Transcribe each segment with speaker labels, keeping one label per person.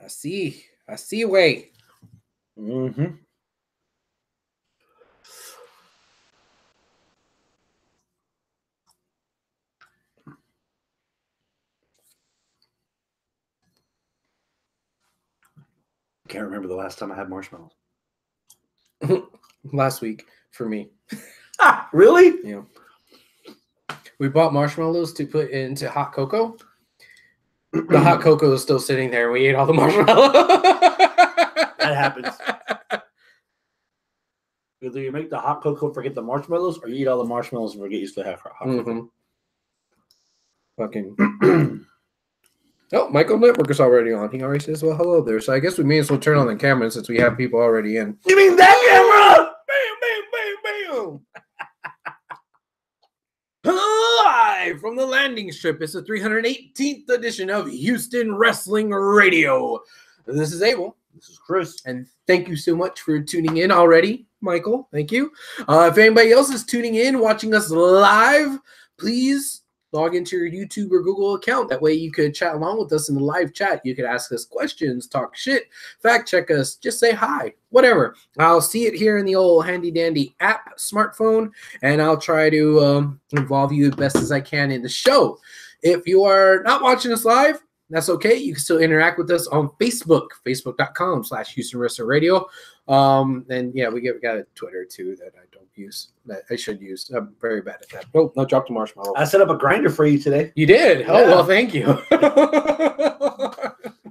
Speaker 1: I see a way.
Speaker 2: Mm-hmm. Can't remember the last time I had marshmallows.
Speaker 1: Last week for me.
Speaker 2: Ah, really?
Speaker 1: Yeah. We bought marshmallows to put into hot cocoa. The hot cocoa is still sitting there. And we ate all the marshmallows.
Speaker 2: That happens. Either you make the hot cocoa, forget the marshmallows, or you eat all the marshmallows and forget you still have hot cocoa.
Speaker 1: Fucking. Oh, Michael Network is already on. He already says, well, hello there. So I guess we may as well turn on the camera since we have people already in.
Speaker 2: You mean that
Speaker 1: Bam, bam, bam, bam. Live from the landing strip. It's the 318th edition of Houston Wrestling Radio. This is Abel.
Speaker 2: This is Chris.
Speaker 1: And thank you so much for tuning in already, Michael. Thank you. If anybody else is tuning in, watching us live, please log into your YouTube or Google account. That way you could chat along with us in the live chat. You could ask us questions, talk shit, fact check us, just say hi, whatever. I'll see it here in the old handy dandy app smartphone, and I'll try to involve you as best as I can in the show. If you are not watching us live, that's okay. You can still interact with us on Facebook, facebook.com/Houston Wrestling Radio. And yeah, we got a Twitter too that I don't use, that I should use. I'm very bad at that. Oh, I dropped a marshmallow.
Speaker 2: I set up a grinder for you today.
Speaker 1: You did? Yeah. Oh, well, thank you.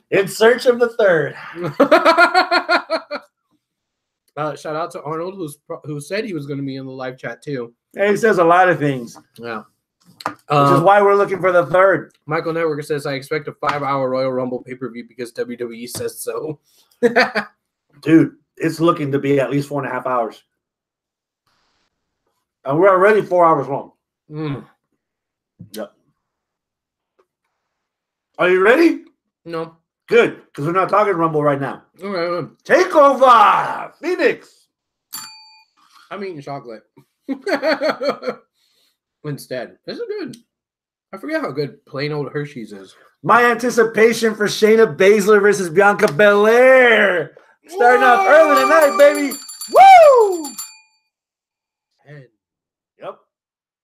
Speaker 2: In search of the third.
Speaker 1: Shout out to Arnold, who said he was going to be in the live chat too.
Speaker 2: And he says a lot of things.
Speaker 1: Yeah.
Speaker 2: Which is why we're looking for the third.
Speaker 1: Michael Network says, I expect a 5-hour Royal Rumble pay-per-view because WWE says so.
Speaker 2: Dude, it's looking to be at least 4.5 hours. And we're already 4 hours long. Yep. Are you ready?
Speaker 1: No.
Speaker 2: Good, because we're not talking Rumble right now.
Speaker 1: All right.
Speaker 2: Takeover! Phoenix!
Speaker 1: I'm eating chocolate. Instead. This is good. I forget how good plain old Hershey's is.
Speaker 2: My anticipation for Shayna Baszler versus Bianca Belair. Starting off early tonight, baby. Woo!
Speaker 1: 10.
Speaker 2: Yep.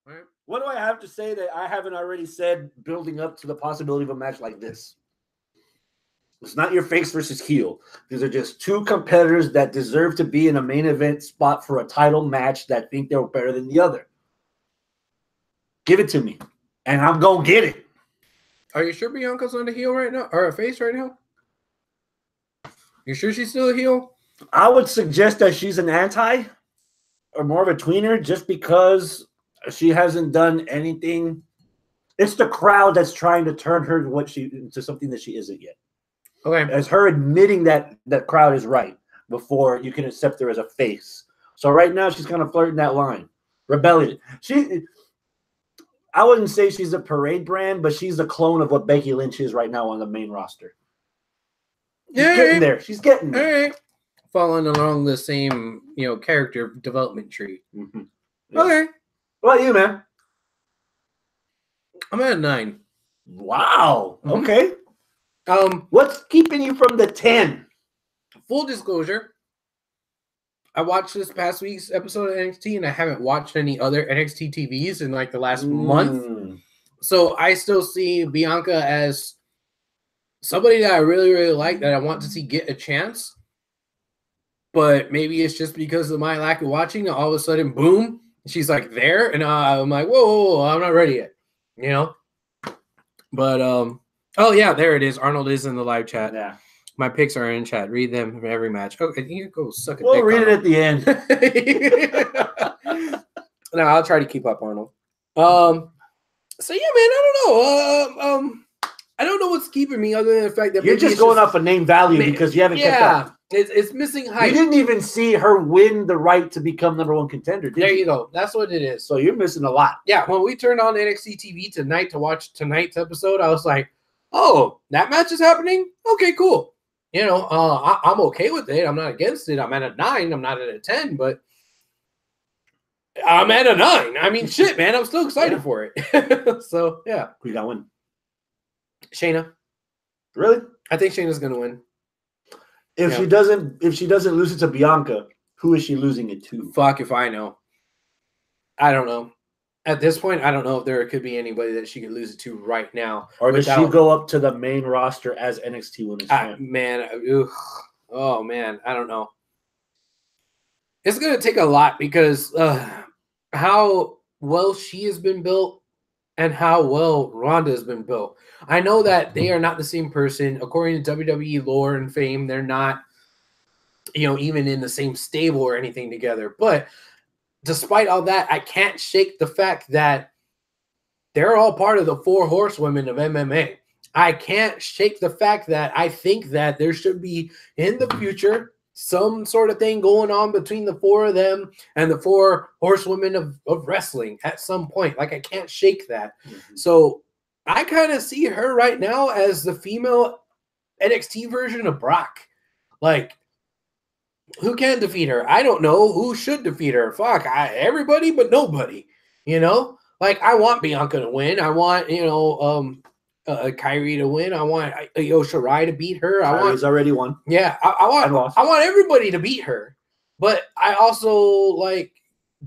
Speaker 1: All right.
Speaker 2: What do I have to say that I haven't already said building up to the possibility of a match like this? It's not your face versus heel. These are just two competitors that deserve to be in a main event spot for a title match that think they're better than the other. Give it to me, and I'm going to get it.
Speaker 1: Are you sure Bianca's on the heel right now? Or a face right now? You sure she's still a heel?
Speaker 2: I would suggest that she's an anti or more of a tweener just because she hasn't done anything. It's the crowd that's trying to turn her into something that she isn't yet.
Speaker 1: Okay.
Speaker 2: As her admitting that that crowd is right before you can accept her as a face. So right now she's kind of flirting that line. Rebellion. I wouldn't say she's a parade brand, but she's a clone of what Becky Lynch is right now on the main roster. She's getting there. She's getting there.
Speaker 1: All right. Following along the same, character development tree.
Speaker 2: Mm-hmm. Yeah.
Speaker 1: Okay.
Speaker 2: What about you, man?
Speaker 1: I'm at a 9.
Speaker 2: Wow.
Speaker 1: Mm-hmm.
Speaker 2: Okay. What's keeping you from the 10?
Speaker 1: Full disclosure, I watched this past week's episode of NXT, and I haven't watched any other NXT TVs in like the last month. So I still see Bianca as somebody that I really, really like, that I want to see get a chance. But maybe it's just because of my lack of watching, all of a sudden, boom, she's like there, and I'm like, whoa, I'm not ready yet, But oh yeah, there it is. Arnold is in the live chat.
Speaker 2: Yeah. My
Speaker 1: picks are in chat. Read them for every match. Okay, you go suck a dick.
Speaker 2: We'll read it at the end.
Speaker 1: No, I'll try to keep up, Arnold. So yeah, man, I don't know. I don't know what's keeping me other than the fact that
Speaker 2: you're just going off of name value because you haven't kept up.
Speaker 1: It's missing hype.
Speaker 2: You didn't even see her win the right to become #1 contender.
Speaker 1: There you go. That's what it is.
Speaker 2: So you're missing a lot.
Speaker 1: Yeah, when we turned on NXT TV tonight to watch tonight's episode, I was like, oh, that match is happening? Okay, cool. I'm okay with it. I'm not against it. I'm at a 9. I'm not at a 10, but I'm at a 9. I mean, shit, man. I'm still excited for it. So, yeah.
Speaker 2: Who you got win?
Speaker 1: Shayna.
Speaker 2: Really?
Speaker 1: I think Shayna's going to win.
Speaker 2: If she doesn't lose it to Bianca, who is she losing it to?
Speaker 1: Fuck if I know. I don't know. At this point, I don't know if there could be anybody that she could lose it to right now.
Speaker 2: Or does she go up to the main roster as NXT Women's Champ?
Speaker 1: Man, oh man, I don't know. It's gonna take a lot because how well she has been built and how well Ronda has been built. I know that they are not the same person. According to WWE lore and fame, they're not, even in the same stable or anything together. But despite all that, I can't shake the fact that they're all part of the 4 horsewomen of MMA. I can't shake the fact that I think that there should be, in the future, some sort of thing going on between the 4 of them and the 4 horsewomen of wrestling at some point. Like, I can't shake that. Mm-hmm. So I kind of see her right now as the female NXT version of Brock. Like, who can defeat her? I don't know. Who should defeat her? Fuck, everybody but nobody. Like, I want Bianca to win. I want, Kyrie to win. I want Shirai to beat her.
Speaker 2: Kyrie's already won.
Speaker 1: Yeah, I want everybody to beat her. But I also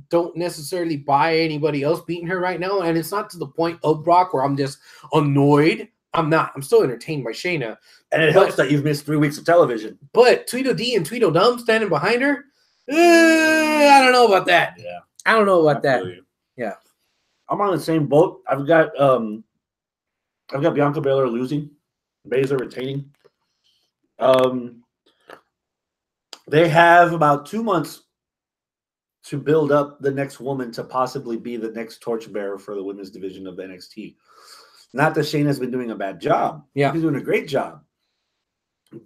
Speaker 1: don't necessarily buy anybody else beating her right now. And it's not to the point of Brock where I'm just annoyed. I'm not. I'm still entertained by Shayna.
Speaker 2: And it helps that you've missed 3 weeks of television.
Speaker 1: But Tweedledee and Tweedledum standing behind her, I don't know about that.
Speaker 2: Yeah.
Speaker 1: I don't know about that. Yeah.
Speaker 2: I'm on the same boat. I've got Bianca Belair losing, Baszler retaining. They have about 2 months to build up the next woman to possibly be the next torchbearer for the women's division of NXT. Not that Shayna's been doing a bad job.
Speaker 1: Yeah.
Speaker 2: She's been doing a great job.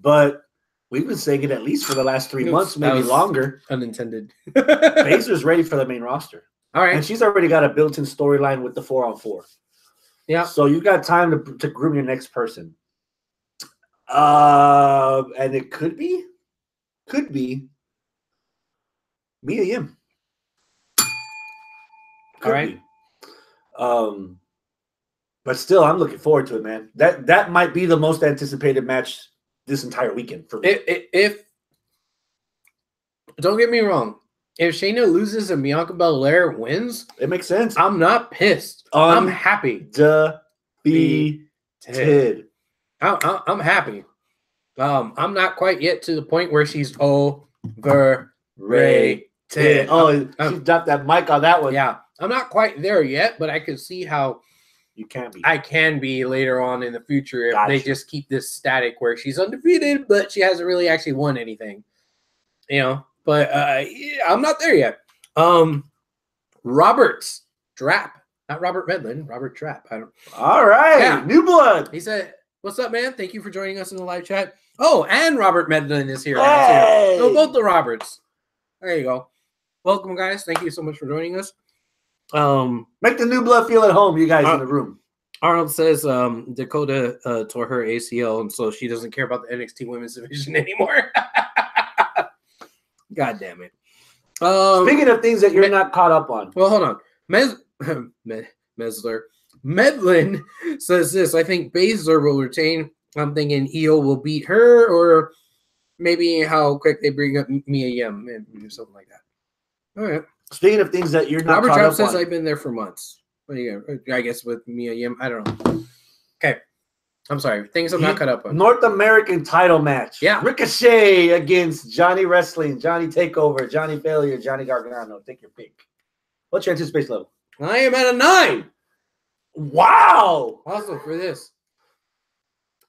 Speaker 2: But we've been saying it at least for the last 3 months, maybe longer.
Speaker 1: Unintended.
Speaker 2: Baszler's ready for the main roster.
Speaker 1: All right.
Speaker 2: And she's already got a built-in storyline with the 4-on-4.
Speaker 1: Yeah.
Speaker 2: So you've got time to groom your next person. And it could be Mia Yim.
Speaker 1: All right.
Speaker 2: But still, I'm looking forward to it, man. That might be the most anticipated match this entire weekend for me.
Speaker 1: If don't get me wrong, if Shayna loses and Bianca Belair wins,
Speaker 2: it makes sense.
Speaker 1: I'm not pissed. I'm happy.
Speaker 2: Defeated.
Speaker 1: I'm happy. I'm not quite yet to the point where she's overrated.
Speaker 2: Oh, she dropped that mic on that one.
Speaker 1: Yeah, I'm not quite there yet, but I can see how
Speaker 2: you can be.
Speaker 1: I can be later on in the future if they just keep this static where she's undefeated, but she hasn't really actually won anything. But I'm not there yet. Robert's Drap. Not Robert Medlin, Robert Trapp.
Speaker 2: All right. Yeah. New blood.
Speaker 1: He said, "What's up, man? Thank you for joining us in the live chat." Oh, and Robert Medlin is here.
Speaker 2: Hey.
Speaker 1: So both the Roberts. There you go. Welcome, guys. Thank you so much for joining us.
Speaker 2: Make the new blood feel at home, you guys in the room.
Speaker 1: Arnold says Dakota tore her ACL, and so she doesn't care about the NXT Women's Division anymore. God damn it.
Speaker 2: Speaking of things that you're not caught up on.
Speaker 1: Well, hold on. Medlin says this. I think Baszler will retain. I'm thinking Io will beat her, or maybe how quick they bring up Mia Yim, maybe something like that. All right.
Speaker 2: Speaking of things that you're not
Speaker 1: Robert
Speaker 2: caught
Speaker 1: Trapp
Speaker 2: up
Speaker 1: says
Speaker 2: on.
Speaker 1: I've been there for months. What do you? I guess with Mia Yim, I don't know. Okay. I'm sorry. Things I'm not caught up on.
Speaker 2: North American title match.
Speaker 1: Yeah.
Speaker 2: Ricochet against Johnny Wrestling, Johnny Takeover, Johnny Failure, Johnny Gargano. Take your pick. What's your anticipation level?
Speaker 1: I am at a 9.
Speaker 2: Wow.
Speaker 1: Also for this.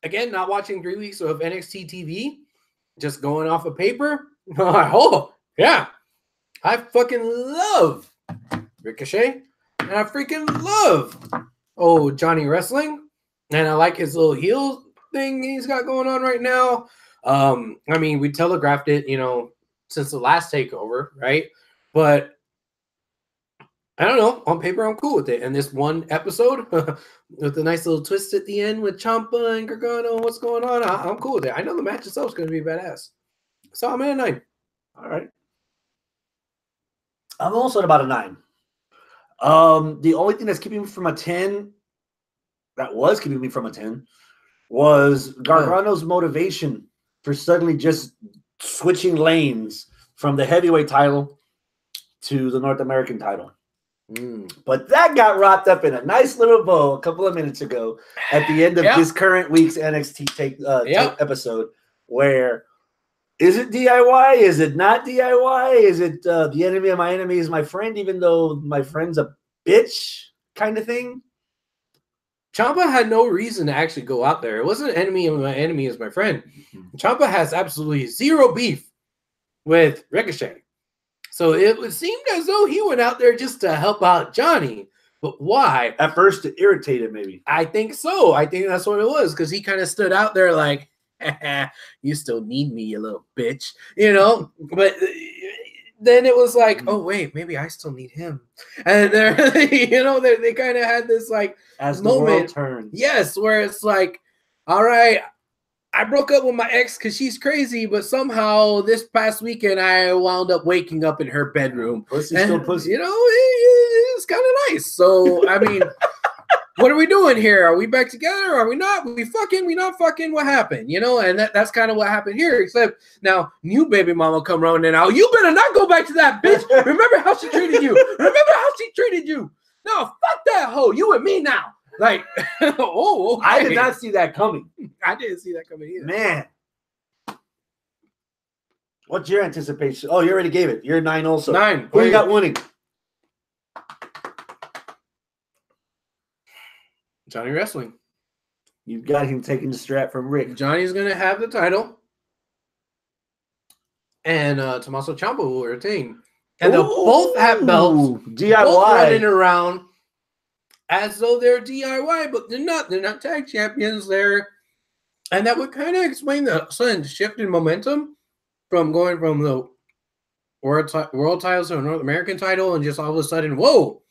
Speaker 1: Again, not watching 3 weeks of NXT TV. Just going off of paper. Oh, yeah. I fucking love Ricochet. And I freaking love Johnny Wrestling. And I like his little heel thing he's got going on right now. I mean, we telegraphed it, since the last takeover, right? But I don't know. On paper, I'm cool with it. And this one episode with a nice little twist at the end with Ciampa and Gargano, what's going on? I'm cool with it. I know the match itself is going to be badass. So I'm at a 9.
Speaker 2: All right. I'm also at about a 9. The only thing that's keeping me from a 10, was Gargano's motivation for suddenly just switching lanes from the heavyweight title to the North American title. But that got wrapped up in a nice little bow a couple of minutes ago at the end of this current week's NXT take episode, where is it DIY? Is it not DIY? Is it the enemy of my enemy is my friend, even though my friend's a bitch kind of thing?
Speaker 1: Ciampa had no reason to actually go out there. It wasn't enemy of my enemy is my friend. Ciampa has absolutely zero beef with Ricochet. So it seemed as though he went out there just to help out Johnny. But why?
Speaker 2: At first, to irritate him, maybe.
Speaker 1: I think so. I think that's what it was, because he kind of stood out there like, you still need me, you little bitch. You know? But then it was like, oh, wait, maybe I still need him. And they're, you know, they kind of had this like
Speaker 2: as
Speaker 1: moment.
Speaker 2: The world turns.
Speaker 1: Yes, where it's like, all right, I broke up with my ex because she's crazy, but somehow this past weekend I wound up waking up in her bedroom.
Speaker 2: Pussy still pussy.
Speaker 1: You know, it's kind of nice. So, I mean, what are we doing here? Are we back together? Are we not? We fucking? We not fucking? What happened? You know, and that's kind of what happened here, except now new baby mama come running out. You better not go back to that bitch. Remember how she treated you. Remember how she treated you. No, fuck that hoe. You and me now. Like, oh, okay.
Speaker 2: I did not see that coming.
Speaker 1: I didn't see that coming either.
Speaker 2: Man. What's your anticipation? Oh, you already gave it. You're 9 also.
Speaker 1: 9.
Speaker 2: Who you got winning?
Speaker 1: Johnny Wrestling.
Speaker 2: You've got him taking the strap from Rick.
Speaker 1: Johnny's going to have the title. And Tommaso Ciampa will retain. And they'll both have belts.
Speaker 2: DIY.
Speaker 1: Both running around as though they're DIY, but they're not. They're not tag champions. And that would kind of explain the sudden shift in momentum from going from the world titles to a North American title, and just all of a sudden, whoa,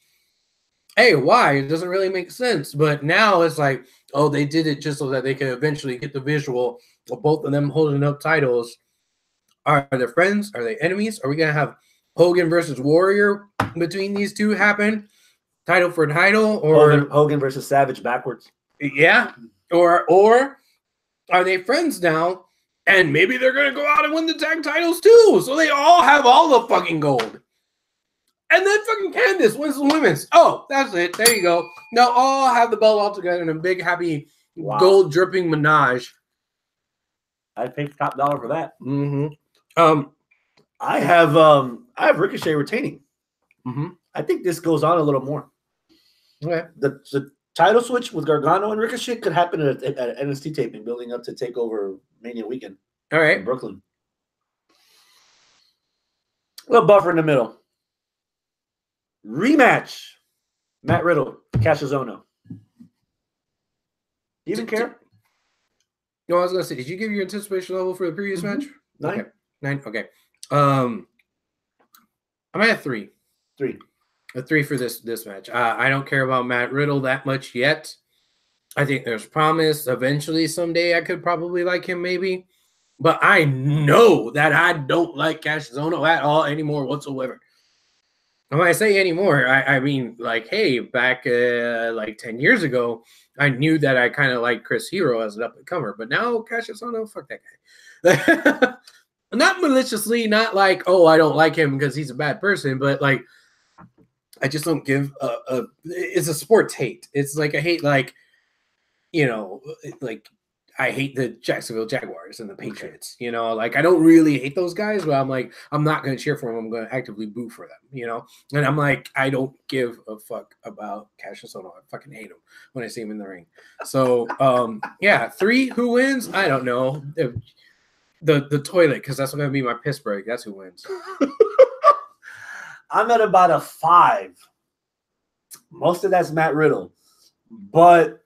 Speaker 1: hey, why? It doesn't really make sense. But now it's like, oh, they did it just so that they could eventually get the visual of both of them holding up titles. Are they friends? Are they enemies? Are we gonna have Hogan versus Warrior between these two happen? Title for title, or
Speaker 2: Hogan versus Savage backwards.
Speaker 1: Yeah. Or are they friends now? And maybe they're gonna go out and win the tag titles too. So they all have all the fucking gold. And then fucking Candice wins the women's. Oh, that's it. There you go. Now all have the belt all together in a big happy gold dripping menage.
Speaker 2: I'd pay top dollar for that.
Speaker 1: Mm-hmm.
Speaker 2: I have Ricochet retaining.
Speaker 1: Mm-hmm.
Speaker 2: I think this goes on a little more.
Speaker 1: Okay.
Speaker 2: The title switch with Gargano and Ricochet could happen at NXT taping, building up to Takeover Mania weekend.
Speaker 1: All right.
Speaker 2: In Brooklyn. A little buffer in the middle. Rematch. Matt Riddle, Cassius Ohno. Do you even care?
Speaker 1: No, I was gonna say, did you give your anticipation level for the previous match?
Speaker 2: 9.
Speaker 1: Okay. 9. Okay. I'm at 3.
Speaker 2: 3.
Speaker 1: A 3 for this match. I don't care about Matt Riddle that much yet. I think there's promise. Eventually, someday, I could probably like him, maybe. But I know that I don't like Cassius Ohno at all anymore whatsoever. And when I say anymore, I mean, like, hey, back like 10 years ago, I knew that I kind of liked Chris Hero as an up-and-comer. But now, Cassius Ohno, fuck that guy. Not maliciously, not like, oh, I don't like him because he's a bad person, but like, I just don't give it's a sports hate. It's like a hate, like, you know, like I hate the Jacksonville Jaguars and the Patriots, you know, like I don't really hate those guys, but I'm like, I'm not going to cheer for them. I'm going to actively boo for them, you know? And I'm like, I don't give a fuck about Cassius Ohno. I fucking hate him when I see him in the ring. So, yeah, 3, who wins? I don't know. The toilet, because that's going to be my piss break. That's who wins.
Speaker 2: I'm at about a 5. Most of that's Matt Riddle. But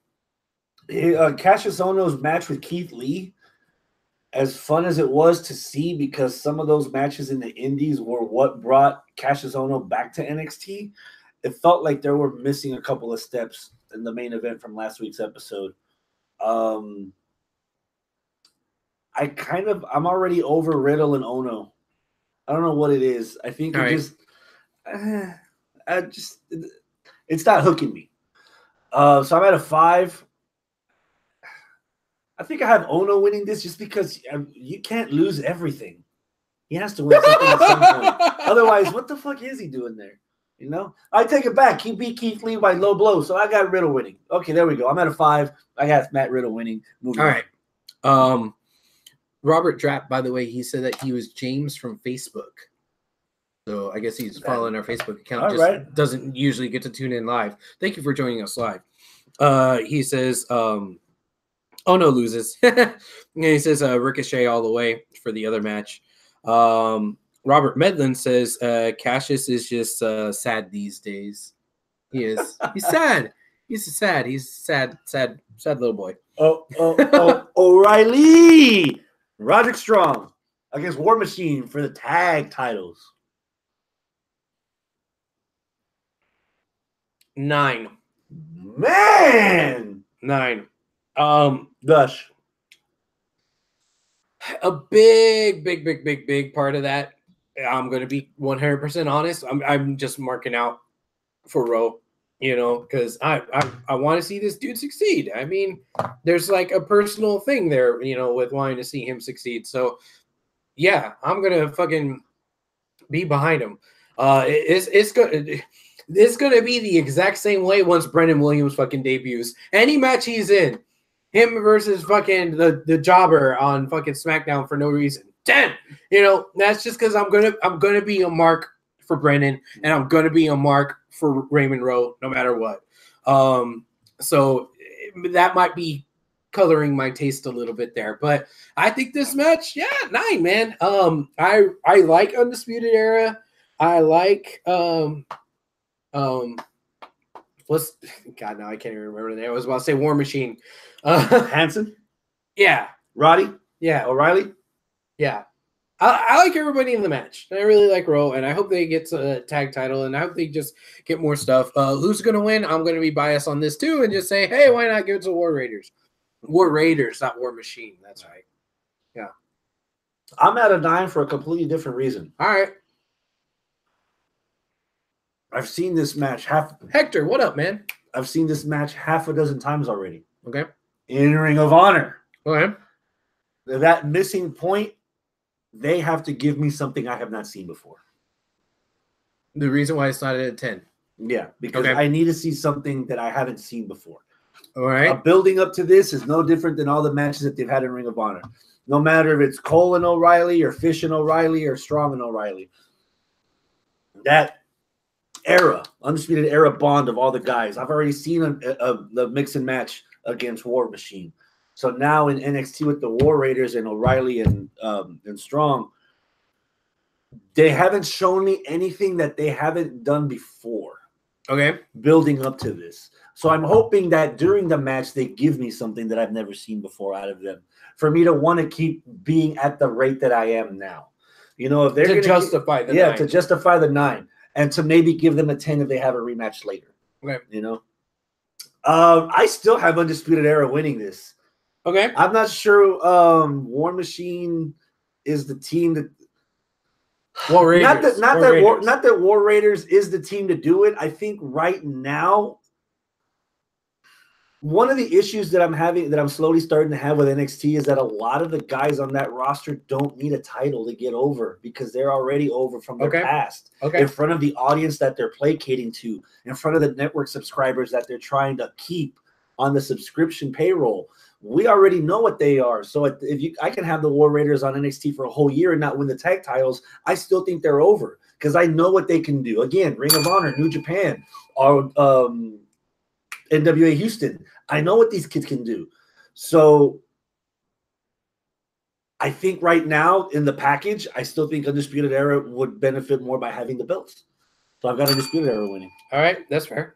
Speaker 2: Cassius Ohno's match with Keith Lee, as fun as it was to see, because some of those matches in the Indies were what brought Cassius Ohno back to NXT, it felt like they were missing a couple of steps in the main event from last week's episode. I'm already over Riddle and Ohno. I don't know what it is. I think it's not hooking me. So I'm at a 5. I think I have Ohno winning this just because you can't lose everything. He has to win something at some point. Otherwise, what the fuck is he doing there? You know, I take it back. He beat Keith Lee by low blow, so I got Riddle winning. Okay, there we go. I'm at a 5. I got Matt Riddle winning. Moving
Speaker 1: All
Speaker 2: on.
Speaker 1: right. Robert Drapp, by the way, he said that he was James from Facebook. So I guess he's following our Facebook account.
Speaker 2: All
Speaker 1: just
Speaker 2: right.
Speaker 1: doesn't usually get to tune in live. Thank you for joining us live. He says, oh no, loses. And he says Ricochet all the way for the other match. Robert Medlin says Cassius is just sad these days. He is. He's sad. He's sad. He's sad little boy.
Speaker 2: O'Reilly. Roderick Strong against War Machine for the tag titles.
Speaker 1: 9.
Speaker 2: Man.
Speaker 1: 9.
Speaker 2: Gush.
Speaker 1: A big part of that. I'm going to be 100% honest. I'm just marking out for Rowe, you know, because I want to see this dude succeed. I mean, there's like a personal thing there, you know, with wanting to see him succeed. So, yeah, I'm going to fucking be behind him. It's going to be the exact same way once Brendan Williams fucking debuts. Any match he's in, him versus fucking the jobber on fucking SmackDown for no reason. 10. You know, that's just because I'm gonna be a mark for Brendan, and I'm gonna be a mark for Raymond Rowe, no matter what. So that might be coloring my taste a little bit there, but I think this match, yeah, 9, man. I like Undisputed Era. I like what's God, now I can't even remember the name. I was about to say War Machine.
Speaker 2: Hanson?
Speaker 1: Yeah.
Speaker 2: Roddy?
Speaker 1: Yeah.
Speaker 2: O'Reilly?
Speaker 1: Yeah. I like everybody in the match. I really like Rowe, and I hope they get a tag title, and I hope they just get more stuff. Who's going to win? I'm going to be biased on this, too, and just say, hey, why not give it to War Raiders? War Raiders, not War Machine. That's right. Yeah.
Speaker 2: I'm at a 9 for a completely different reason.
Speaker 1: All right.
Speaker 2: I've seen this match
Speaker 1: Hector, what up, man?
Speaker 2: I've seen this match half a dozen times already.
Speaker 1: Okay.
Speaker 2: In Ring of Honor.
Speaker 1: Okay.
Speaker 2: That missing point, they have to give me something I have not seen before.
Speaker 1: The reason why it's not at a 10.
Speaker 2: Yeah, because I need to see something that I haven't seen before.
Speaker 1: All right.
Speaker 2: Building up to this is no different than all the matches that they've had in Ring of Honor. No matter if it's Cole and O'Reilly or Fish and O'Reilly or Strong and O'Reilly. That era, Undisputed Era bond of all the guys. I've already seen the mix and match against War Machine. So now in NXT with the War Raiders and O'Reilly and Strong, they haven't shown me anything that they haven't done before.
Speaker 1: Okay.
Speaker 2: Building up to this. So I'm hoping that during the match, they give me something that I've never seen before out of them for me to want to keep being at the rate that I am now. You know, if they're
Speaker 1: to justify the 9.
Speaker 2: to justify the 9 and to maybe give them a 10 if they have a rematch later.
Speaker 1: Okay.
Speaker 2: You know, I still have Undisputed Era winning this.
Speaker 1: Okay.
Speaker 2: I'm not sure War Machine is the team that
Speaker 1: War Raiders.
Speaker 2: Not that War Raiders is the team to do it. I think right now one of the issues that I'm slowly starting to have with NXT is that a lot of the guys on that roster don't need a title to get over because they're already over from their past. Okay. In front of the audience that they're placating to, in front of the network subscribers that they're trying to keep on the subscription payroll. We already know what they are. So I can have the War Raiders on NXT for a whole year and not win the tag titles, I still think they're over because I know what they can do. Again, Ring of Honor, New Japan, or NWA Houston. I know what these kids can do. So I think right now in the package, I still think Undisputed Era would benefit more by having the belts. So I've got Undisputed Era winning.
Speaker 1: All right, that's fair.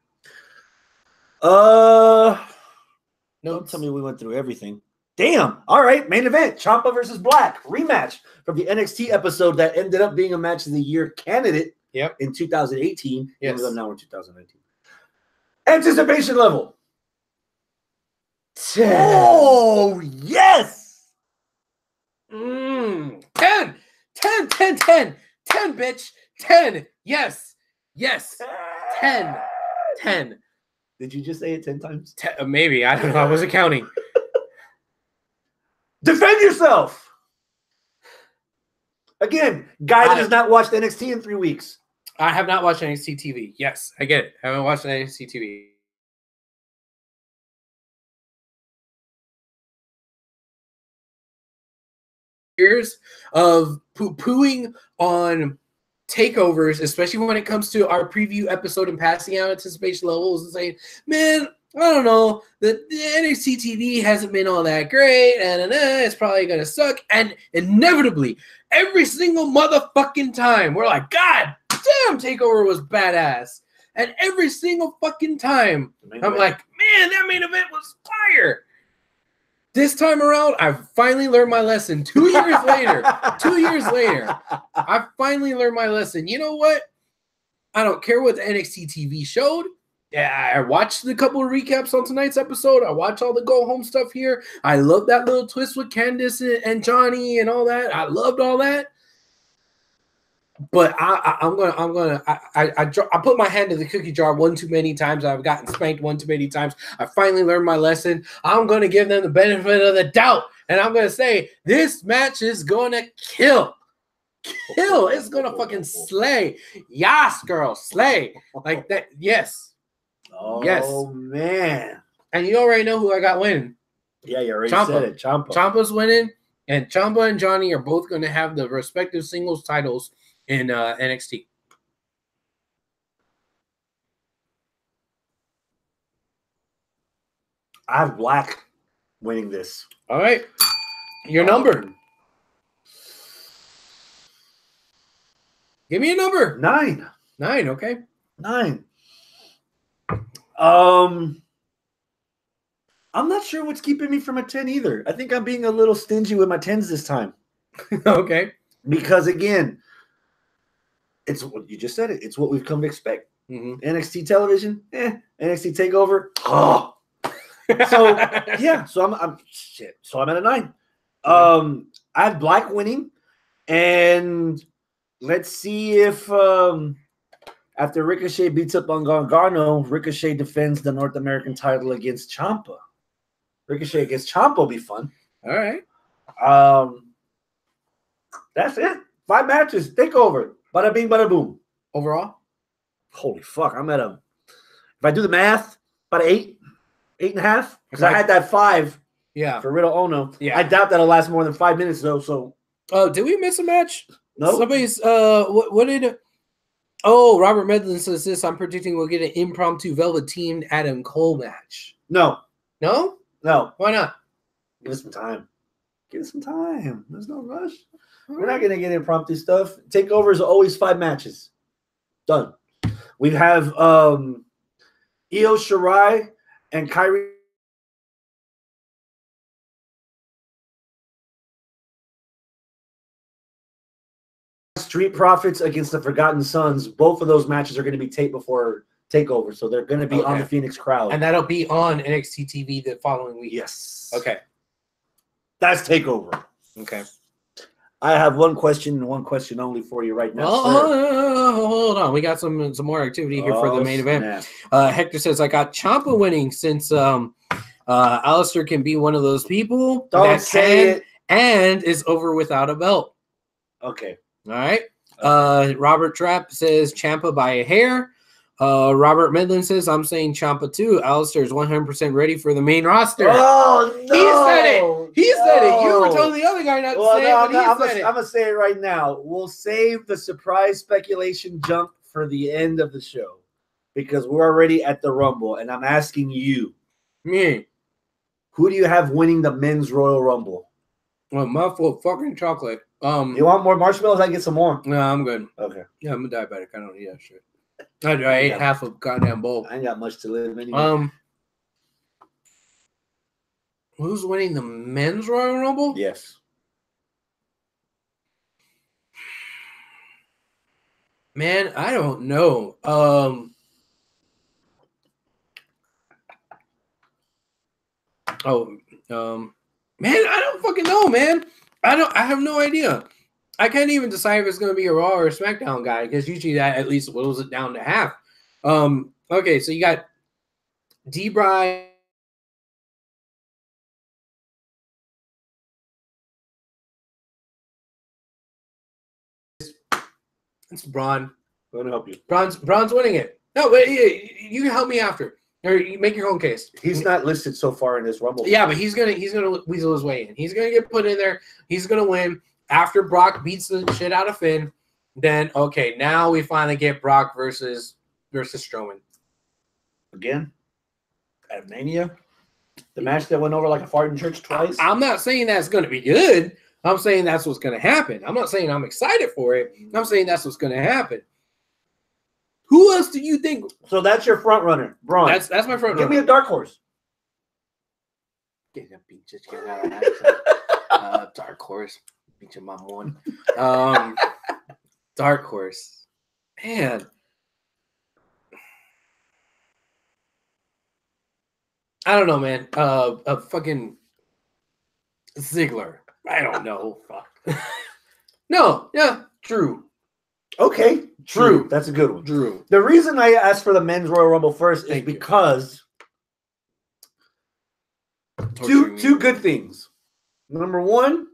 Speaker 2: Don't tell me we went through everything. Damn. All right, main event. Ciampa versus Black. Rematch from the NXT episode that ended up being a match of the year candidate in 2018.
Speaker 1: Yes.
Speaker 2: Even though now we're in 2019. Anticipation level. 10. Oh, yes.
Speaker 1: 10, 10, 10, 10, 10, bitch. 10. Yes. 10, 10.
Speaker 2: Did you just say it 10 times?
Speaker 1: Maybe. I don't know. I wasn't counting.
Speaker 2: Defend yourself. Again, guy that has not watched NXT in 3 weeks.
Speaker 1: I have not watched NXT TV. Yes, I get it. I haven't watched NXT TV. Years of poo-pooing on takeovers, especially when it comes to our preview episode and passing out anticipation levels and saying, man, I don't know, the NXT TV hasn't been all that great, and it's probably going to suck. And inevitably, every single motherfucking time, we're like, God damn, Takeover was badass. And every single fucking time, I'm like, man, that main event was fire. This time around, I've finally learned my lesson. 2 years later, I finally learned my lesson. You know what? I don't care what the NXT TV showed. Yeah, I watched a couple of recaps on tonight's episode. I watched all the go-home stuff here. I love that little twist with Candice and Johnny and all that. I loved all that. But I put my hand in the cookie jar one too many times. I've gotten spanked one too many times. I finally learned my lesson. I'm going to give them the benefit of the doubt. And I'm going to say, this match is going to kill. It's going to fucking slay. Yas, girl, slay. Like that, yes.
Speaker 2: Oh,
Speaker 1: yes.
Speaker 2: man.
Speaker 1: And you already know who I got winning.
Speaker 2: Yeah, you already
Speaker 1: said
Speaker 2: it. Ciampa.
Speaker 1: Ciampa's winning. And Ciampa and Johnny are both going to have the respective singles titles in NXT.
Speaker 2: I have Black winning this.
Speaker 1: All right. Your number. Give me a number.
Speaker 2: 9.
Speaker 1: 9, okay.
Speaker 2: 9. I'm not sure what's keeping me from a 10 either. I think I'm being a little stingy with my 10s this time.
Speaker 1: Okay.
Speaker 2: Because again, it's what you just said. It's what we've come to expect.
Speaker 1: Mm-hmm.
Speaker 2: NXT television, NXT Takeover. Oh, so yeah. So I'm shit. So I'm at a 9. I have Black winning, and let's see if after Ricochet beats up on Gargano, Ricochet defends the North American title against Ciampa. Ricochet against Ciampa will be fun.
Speaker 1: All right.
Speaker 2: That's it. 5 matches. Takeover. Bada bing, bada boom.
Speaker 1: Overall?
Speaker 2: Holy fuck. I'm at a, if I do the math, about 8, 8.5. Because I had that 5 for Riddle Ono.
Speaker 1: Yeah.
Speaker 2: I doubt that'll last more than 5 minutes, though. So,
Speaker 1: did we miss a match?
Speaker 2: No.
Speaker 1: Somebody's, what did, Robert Medlin says this. I'm predicting we'll get an impromptu Velveteen Adam Cole match.
Speaker 2: No.
Speaker 1: No?
Speaker 2: No.
Speaker 1: Why not?
Speaker 2: Give us some time. Give us some time. There's no rush. We're not going to get impromptu stuff. Takeovers are always 5 matches. Done. We have Io Shirai and Kyrie Street Profits against the Forgotten Sons. Both of those matches are going to be taped before Takeover, so they're going to be on the Phoenix Crowd.
Speaker 1: And that'll be on NXT TV the following week.
Speaker 2: Yes.
Speaker 1: Okay.
Speaker 2: That's Takeover.
Speaker 1: Okay.
Speaker 2: I have one question and one question only for you right now.
Speaker 1: Hold on. We got some more activity here for the main event. Hector says, I got Ciampa winning since Alistair can be one of those people
Speaker 2: Don't say it.
Speaker 1: And is over without a belt.
Speaker 2: Okay.
Speaker 1: All right. Robert Trapp says Ciampa by a hair. Robert Midland says, I'm saying Ciampa too. Alistair is 100% ready for the main roster.
Speaker 2: Oh, no.
Speaker 1: He said it. He said it. You were telling the other guy not to say it, but he said it.
Speaker 2: I'm going to say it right now. We'll save the surprise speculation jump for the end of the show because we're already at the Rumble, and I'm asking you.
Speaker 1: Me.
Speaker 2: Who do you have winning the men's Royal Rumble?
Speaker 1: A mouthful of fucking chocolate.
Speaker 2: You want more marshmallows? I can get some more.
Speaker 1: No, I'm good.
Speaker 2: Okay.
Speaker 1: Yeah, I'm a diabetic. I don't eat that shit. I ate half a goddamn bowl.
Speaker 2: I ain't got much to live anyway.
Speaker 1: Who's winning the men's Royal Rumble?
Speaker 2: Yes.
Speaker 1: Man, I don't know. Man, I don't fucking know, man. I have no idea. I can't even decide if it's going to be a Raw or a SmackDown guy because usually that at least whittles it down to half. Okay, so you got D-Bry. It's Braun.
Speaker 2: I'm going to help you.
Speaker 1: Braun's winning it. No, but you can help me after. Or you make your own case.
Speaker 2: He's not listed so far in this Rumble.
Speaker 1: Yeah, but he's gonna weasel his way in. He's gonna get put in there. He's gonna win after Brock beats the shit out of Finn. Then okay, now we finally get Brock versus Strowman
Speaker 2: again at Mania. The match that went over like a fart in church twice.
Speaker 1: I'm not saying that's gonna be good. I'm saying that's what's gonna happen. I'm not saying I'm excited for it. I'm saying that's what's gonna happen. Who else do you think?
Speaker 2: So that's your front runner, Braun.
Speaker 1: That's my front runner.
Speaker 2: Give me a dark horse.
Speaker 1: Get out of that. Dark horse. Beat your mom one. Dark horse. Man. I don't know, man. A fucking Ziggler. I don't know. Fuck. No. Yeah. True.
Speaker 2: Okay. True. That's a good one.
Speaker 1: Drew.
Speaker 2: The reason I asked for the men's Royal Rumble first is because two good things. Number one,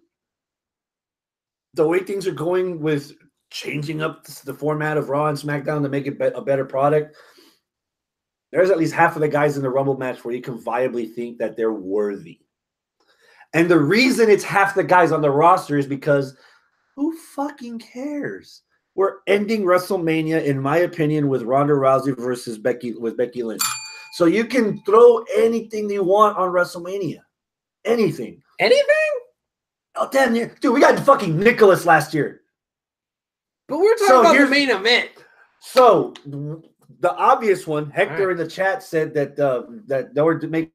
Speaker 2: the way things are going with changing up the format of Raw and SmackDown to make it a better product, there's at least half of the guys in the Rumble match where you can viably think that they're worthy. And the reason it's half the guys on the roster is because who fucking cares? We're ending WrestleMania, in my opinion, with Ronda Rousey versus Becky Lynch. So you can throw anything you want on WrestleMania. Anything.
Speaker 1: Anything?
Speaker 2: Oh, damn. Dude, we got fucking Nicholas last year.
Speaker 1: But we're talking about the main event.
Speaker 2: So the obvious one, Hector in the chat said that that they were to make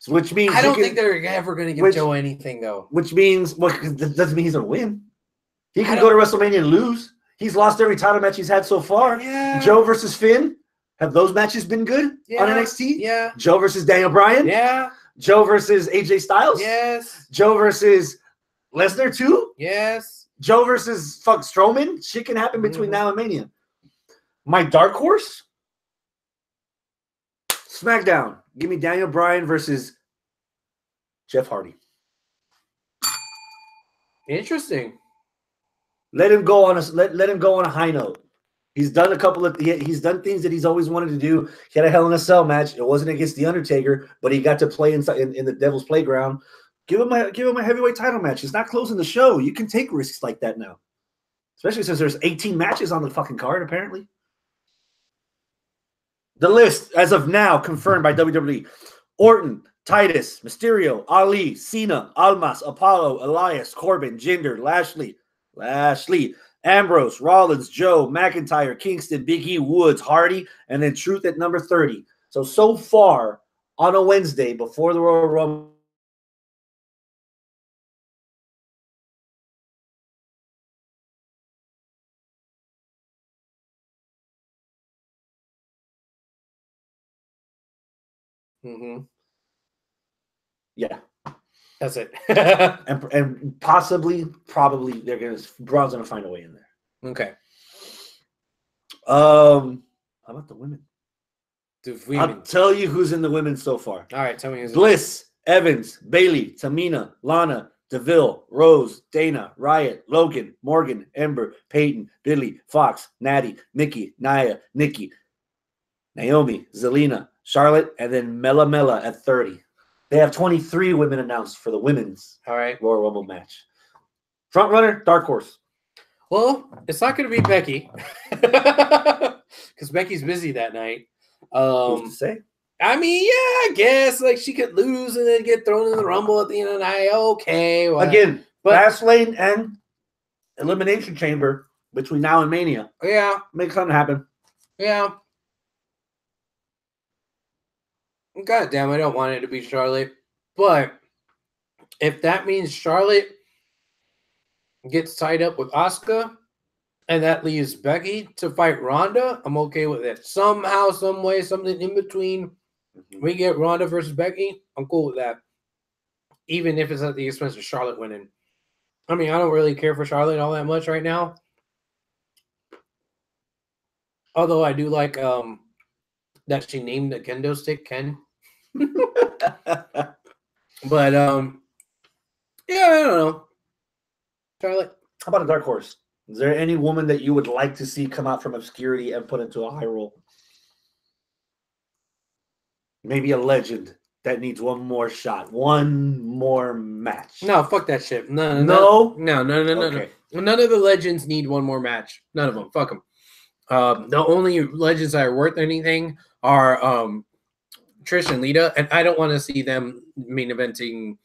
Speaker 2: which means
Speaker 1: I don't think they're ever going to give Joe anything, though.
Speaker 2: Which means, well, that doesn't mean he's going to win. He can go to WrestleMania and lose. He's lost every title match he's had so far.
Speaker 1: Yeah.
Speaker 2: Joe versus Finn. Have those matches been good on NXT?
Speaker 1: Yeah.
Speaker 2: Joe versus Daniel Bryan?
Speaker 1: Yeah.
Speaker 2: Joe versus AJ Styles?
Speaker 1: Yes.
Speaker 2: Joe versus Lesnar too?
Speaker 1: Yes.
Speaker 2: Joe versus Strowman? Shit can happen between now and Mania. My dark horse? SmackDown. Give me Daniel Bryan versus Jeff Hardy.
Speaker 1: Interesting.
Speaker 2: Let him go on a high note. He's done he's done things that he's always wanted to do. He had a Hell in a Cell match. It wasn't against The Undertaker, but he got to play in the Devil's Playground. Give him a heavyweight title match. It's not closing the show. You can take risks like that now. Especially since there's 18 matches on the fucking card, apparently. The list, as of now, confirmed by WWE. Orton, Titus, Mysterio, Ali, Cena, Almas, Apollo, Elias, Corbin, Jinder, Lashley, Ambrose, Rollins, Joe, McIntyre, Kingston, Big E, Woods, Hardy, and then Truth at number 30. So far, on a Wednesday, before the Royal Rumble, yeah,
Speaker 1: that's it.
Speaker 2: and probably Braun's gonna find a way in there.
Speaker 1: Okay.
Speaker 2: How about the women?
Speaker 1: I'll
Speaker 2: tell you who's in the women so far.
Speaker 1: All right, tell me who's
Speaker 2: Bliss, Evans, Bailey, Tamina, Lana, Deville, Rose, Dana, Riot, Logan, Morgan, Ember, Peyton, Billy, Fox, Natty, Mickey, Nia, Nikki, Naomi, Zelina, Charlotte, and then Mela at 30. They have 23 women announced for the women's Royal Rumble match. Front runner, dark horse.
Speaker 1: Well, it's not going to be Becky because Becky's busy that night.
Speaker 2: Who's to say?
Speaker 1: I mean, yeah, I guess like she could lose and then get thrown in the Rumble at the end of the night. Okay, well,
Speaker 2: again, Fastlane and Elimination Chamber between now and Mania.
Speaker 1: Yeah,
Speaker 2: make something happen.
Speaker 1: Yeah. God damn, I don't want it to be Charlotte. But if that means Charlotte gets tied up with Asuka and that leaves Becky to fight Ronda, I'm okay with it. Somehow, some way, something in between, we get Ronda versus Becky, I'm cool with that. Even if it's at the expense of Charlotte winning. I mean, I don't really care for Charlotte all that much right now. Although I do like that she named the kendo stick Ken. But yeah, I don't know. Charlotte,
Speaker 2: how about a dark horse? Is there any woman that you would like to see come out from obscurity and put into a high role? Maybe a legend that needs one more shot, one more match.
Speaker 1: no, fuck that shit. No.
Speaker 2: No?
Speaker 1: Okay. None of the legends need one more match. None of them. Fuck them. The only legends that are worth anything are Trish and Lita, and I don't want to see them main eventing,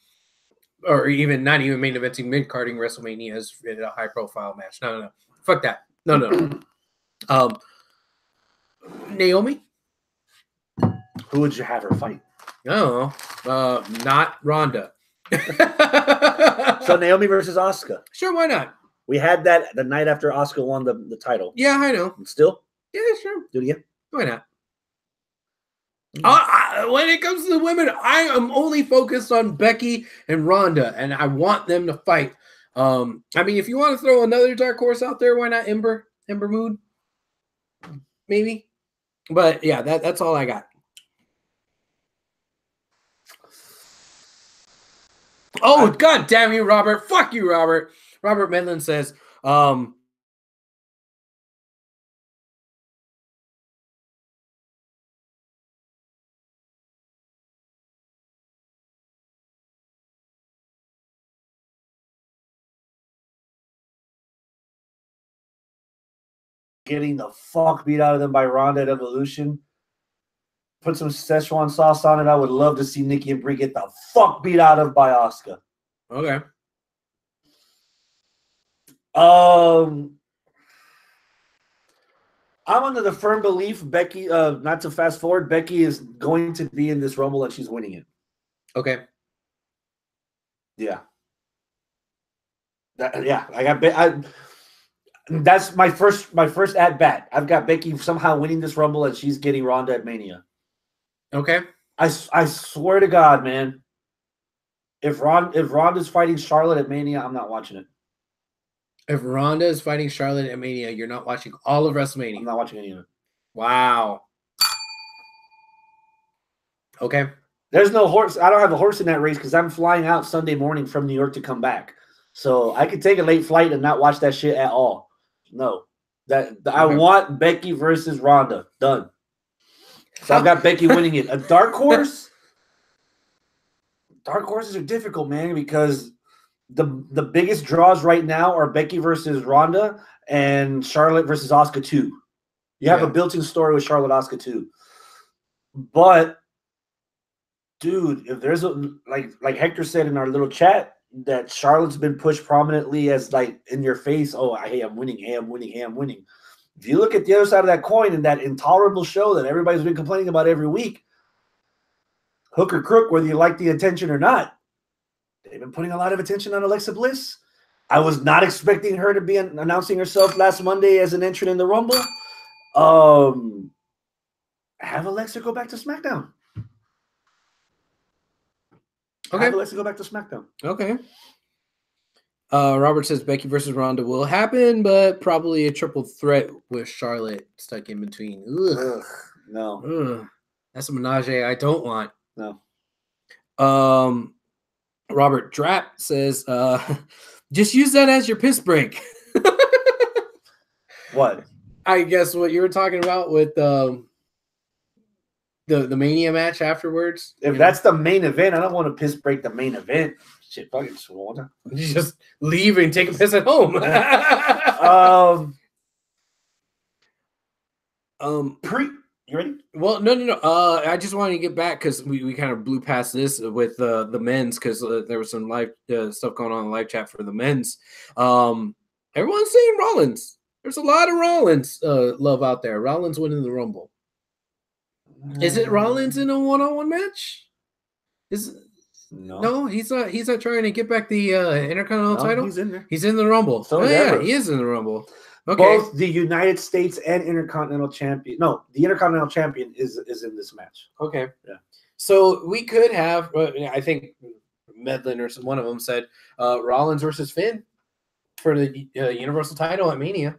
Speaker 1: or even not even main eventing, mid-carding WrestleManias in a high-profile match. No. Fuck that. No. Naomi?
Speaker 2: Who would you have her fight?
Speaker 1: No, not Ronda.
Speaker 2: So Naomi versus Asuka.
Speaker 1: Sure, why not?
Speaker 2: We had that the night after Asuka won the title.
Speaker 1: Yeah, I know.
Speaker 2: Still?
Speaker 1: Yeah, sure.
Speaker 2: Do it again.
Speaker 1: Why not? When it comes to the women, I am only focused on Becky and Ronda, and I want them to fight. I mean, if you want to throw another dark horse out there, why not Ember Moon? Maybe. But yeah, that's all I got. Oh, God damn you, Robert. Fuck you, Robert. Robert Medlin says,
Speaker 2: getting the fuck beat out of them by Ronda at Evolution. Put some Szechuan sauce on it. I would love to see Nikki and Brie get the fuck beat out of by Asuka.
Speaker 1: okay.
Speaker 2: I'm under the firm belief Becky, not to fast forward, Becky is going to be in this Rumble and she's winning it.
Speaker 1: Okay.
Speaker 2: Yeah. That's my first at bat. I've got Becky somehow winning this Rumble and she's getting Ronda at Mania.
Speaker 1: Okay.
Speaker 2: I swear to God, man. If Ronda's fighting Charlotte at Mania, I'm not watching it.
Speaker 1: If Ronda is fighting Charlotte at Mania, you're not watching all of WrestleMania.
Speaker 2: I'm not watching any of it.
Speaker 1: Wow. Okay.
Speaker 2: There's no horse. I don't have a horse in that race because I'm flying out Sunday morning from New York to come back. So I could take a late flight and not watch that shit at all. No. I want Becky versus Ronda. Done. So I've got Becky winning it. A dark horse? Dark horses are difficult, man, because the biggest draws right now are Becky versus Ronda and Charlotte versus Asuka 2. You have a built-in story with Charlotte Asuka 2. But, dude, if there's like Hector said in our little chat, that Charlotte's been pushed prominently as like in your face, oh, hey, I'm winning, hey, I'm winning, hey, I'm winning. If you look at the other side of that coin and that intolerable show that everybody's been complaining about every week, hook or crook, whether you like the attention or not, they've been putting a lot of attention on Alexa Bliss. I was not expecting her to be announcing herself last Monday as an entrant in the Rumble. Have Alexa go back to SmackDown.
Speaker 1: Okay.
Speaker 2: Have Alexa go back to SmackDown.
Speaker 1: Okay. Robert says Becky versus Ronda will happen, but probably a triple threat with Charlotte stuck in between. Ugh.
Speaker 2: No.
Speaker 1: Ugh. That's a menage I don't want.
Speaker 2: No.
Speaker 1: Robert Drapp says, just use that as your piss break.
Speaker 2: What?
Speaker 1: I guess what you were talking about with the Mania match afterwards.
Speaker 2: If that's the main event, I don't want to piss break the main event. Shit, fucking swollen.
Speaker 1: You just leave and take a piss at home.
Speaker 2: You ready?
Speaker 1: Well, no. I just wanted to get back because we kind of blew past this with the men's because there was some live stuff going on in the live chat for the men's. Everyone's saying Rollins. There's a lot of Rollins love out there. Rollins winning the Rumble. Is it Rollins in a one-on-one match? No, he's not. He's not trying to get back the Intercontinental title.
Speaker 2: He's in there.
Speaker 1: He's in the Rumble.
Speaker 2: So
Speaker 1: yeah, he is in the Rumble. Okay.
Speaker 2: Both the United States and Intercontinental Champion. No, the Intercontinental Champion is in this match.
Speaker 1: Okay.
Speaker 2: Yeah.
Speaker 1: So we could have. I think Medlin or one of them said Rollins versus Finn for the Universal title at Mania.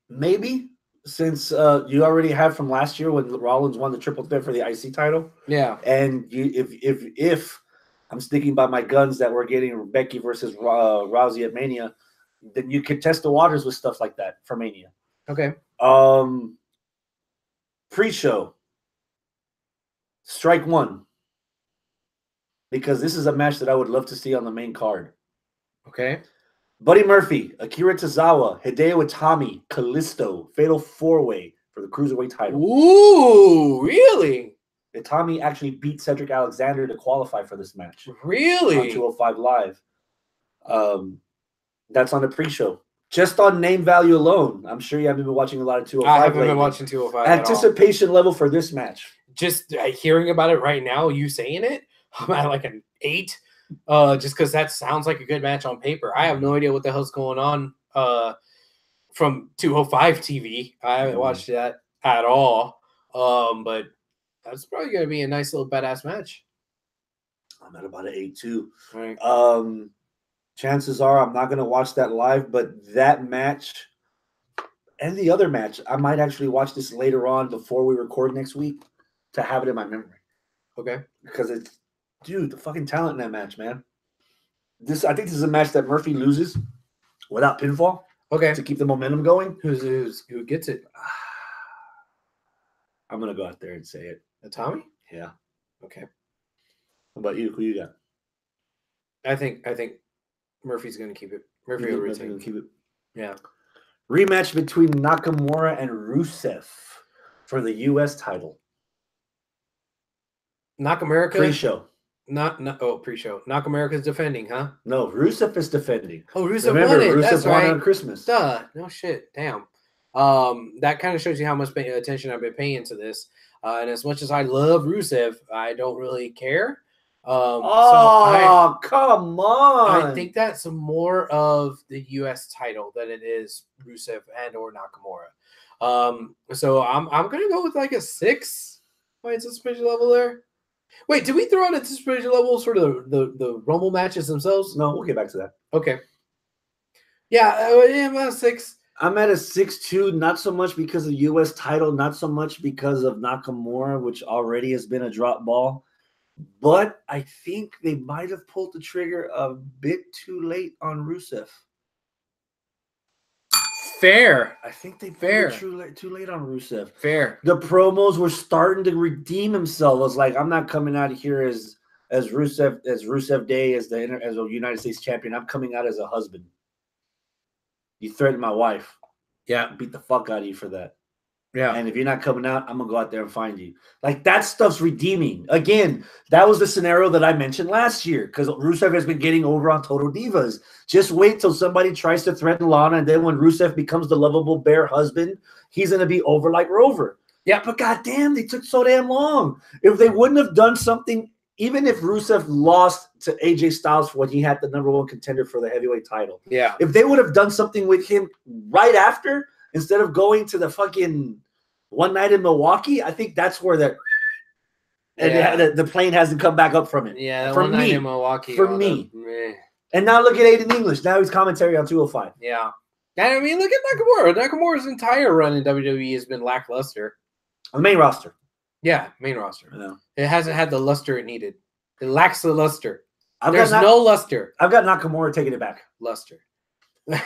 Speaker 2: Maybe. since you already have from last year when Rollins won the triple threat for the IC title.
Speaker 1: Yeah.
Speaker 2: And if I'm sticking by my guns that we're getting Becky versus Rousey at Mania, then you could test the waters with stuff like that for Mania.
Speaker 1: Okay.
Speaker 2: Pre-show, strike one, because this is a match that I would love to see on the main card.
Speaker 1: Okay.
Speaker 2: Buddy Murphy, Akira Tozawa, Hideo Itami, Kalisto, Fatal 4-Way for the Cruiserweight title.
Speaker 1: Ooh, really?
Speaker 2: Itami actually beat Cedric Alexander to qualify for this match.
Speaker 1: Really?
Speaker 2: On 205 Live. That's on the pre-show. Just on name value alone. I'm sure you haven't been watching a lot of 205.
Speaker 1: I haven't been watching 205.
Speaker 2: Anticipation level for this match.
Speaker 1: Just hearing about it right now, you saying it, I'm at like an 8. Just because that sounds like a good match on paper. I have no idea what the hell's going on from 205 TV. I haven't watched that at all. But that's probably going to be a nice little badass match.
Speaker 2: I'm at about an 8 too.
Speaker 1: Right.
Speaker 2: Chances are I'm not going to watch that live, but that match and the other match, I might actually watch this later on before we record next week to have it in my memory.
Speaker 1: Okay.
Speaker 2: Because it's, dude, the fucking talent in that match, man. I think this is a match that Murphy loses without pinfall.
Speaker 1: Okay.
Speaker 2: To keep the momentum going.
Speaker 1: Who gets it?
Speaker 2: I'm gonna go out there and say it.
Speaker 1: Tommy?
Speaker 2: Yeah.
Speaker 1: Okay.
Speaker 2: What about you? Who you got?
Speaker 1: I think Murphy's gonna keep it. Murphy will retain.
Speaker 2: Keep it.
Speaker 1: Yeah.
Speaker 2: Rematch between Nakamura and Rusev for the U.S. title.
Speaker 1: Nakamura
Speaker 2: pre-show.
Speaker 1: Pre-show. Nakamura's defending, huh?
Speaker 2: No, Rusev is defending.
Speaker 1: Oh, Rusev won it.
Speaker 2: Rusev
Speaker 1: That's
Speaker 2: won
Speaker 1: right.
Speaker 2: on Christmas.
Speaker 1: Duh. No shit. Damn. That kind of shows you how much attention I've been paying to this. And as much as I love Rusev, I don't really care.
Speaker 2: Come on.
Speaker 1: I think that's more of the U.S. title than it is Rusev and or Nakamura. So I'm gonna go with like a 6 anticipation level there. Wait, did we throw out anticipation levels for the Rumble matches themselves?
Speaker 2: No, we'll get back to that.
Speaker 1: Okay. Yeah, I'm at a 6.
Speaker 2: I'm at a 6-2, not so much because of the U.S. title, not so much because of Nakamura, which already has been a drop ball. But I think they might have pulled the trigger a bit too late on Rusev.
Speaker 1: Fair.
Speaker 2: I think they pulled it too late on Rusev.
Speaker 1: Fair.
Speaker 2: The promos were starting to redeem themselves. I was like, I'm not coming out of here as Rusev Day as a United States champion. I'm coming out as a husband. You threatened my wife.
Speaker 1: Yeah.
Speaker 2: Beat the fuck out of you for that.
Speaker 1: Yeah.
Speaker 2: And if you're not coming out, I'm going to go out there and find you. Like, that stuff's redeeming. Again, that was the scenario that I mentioned last year because Rusev has been getting over on Total Divas. Just wait till somebody tries to threaten Lana, and then when Rusev becomes the lovable bear husband, he's going to be over like Rover. Yeah, but goddamn, they took so damn long. If they wouldn't have done something, even if Rusev lost to AJ Styles when he had the #1 contender for the heavyweight title.
Speaker 1: Yeah.
Speaker 2: If they would have done something with him right after, instead of going to the fucking one night in Milwaukee, I think that's where the plane hasn't come back up from it.
Speaker 1: Yeah,
Speaker 2: for
Speaker 1: one
Speaker 2: me,
Speaker 1: night in Milwaukee.
Speaker 2: For me. And now look at Aiden English. Now he's commentary on 205.
Speaker 1: Yeah. I mean, look at Nakamura. Nakamura's entire run in WWE has been lackluster.
Speaker 2: On the main roster.
Speaker 1: Yeah, main roster.
Speaker 2: Yeah.
Speaker 1: It hasn't had the luster it needed. It lacks the luster. There's no luster.
Speaker 2: I've got Nakamura taking it back.
Speaker 1: Luster. You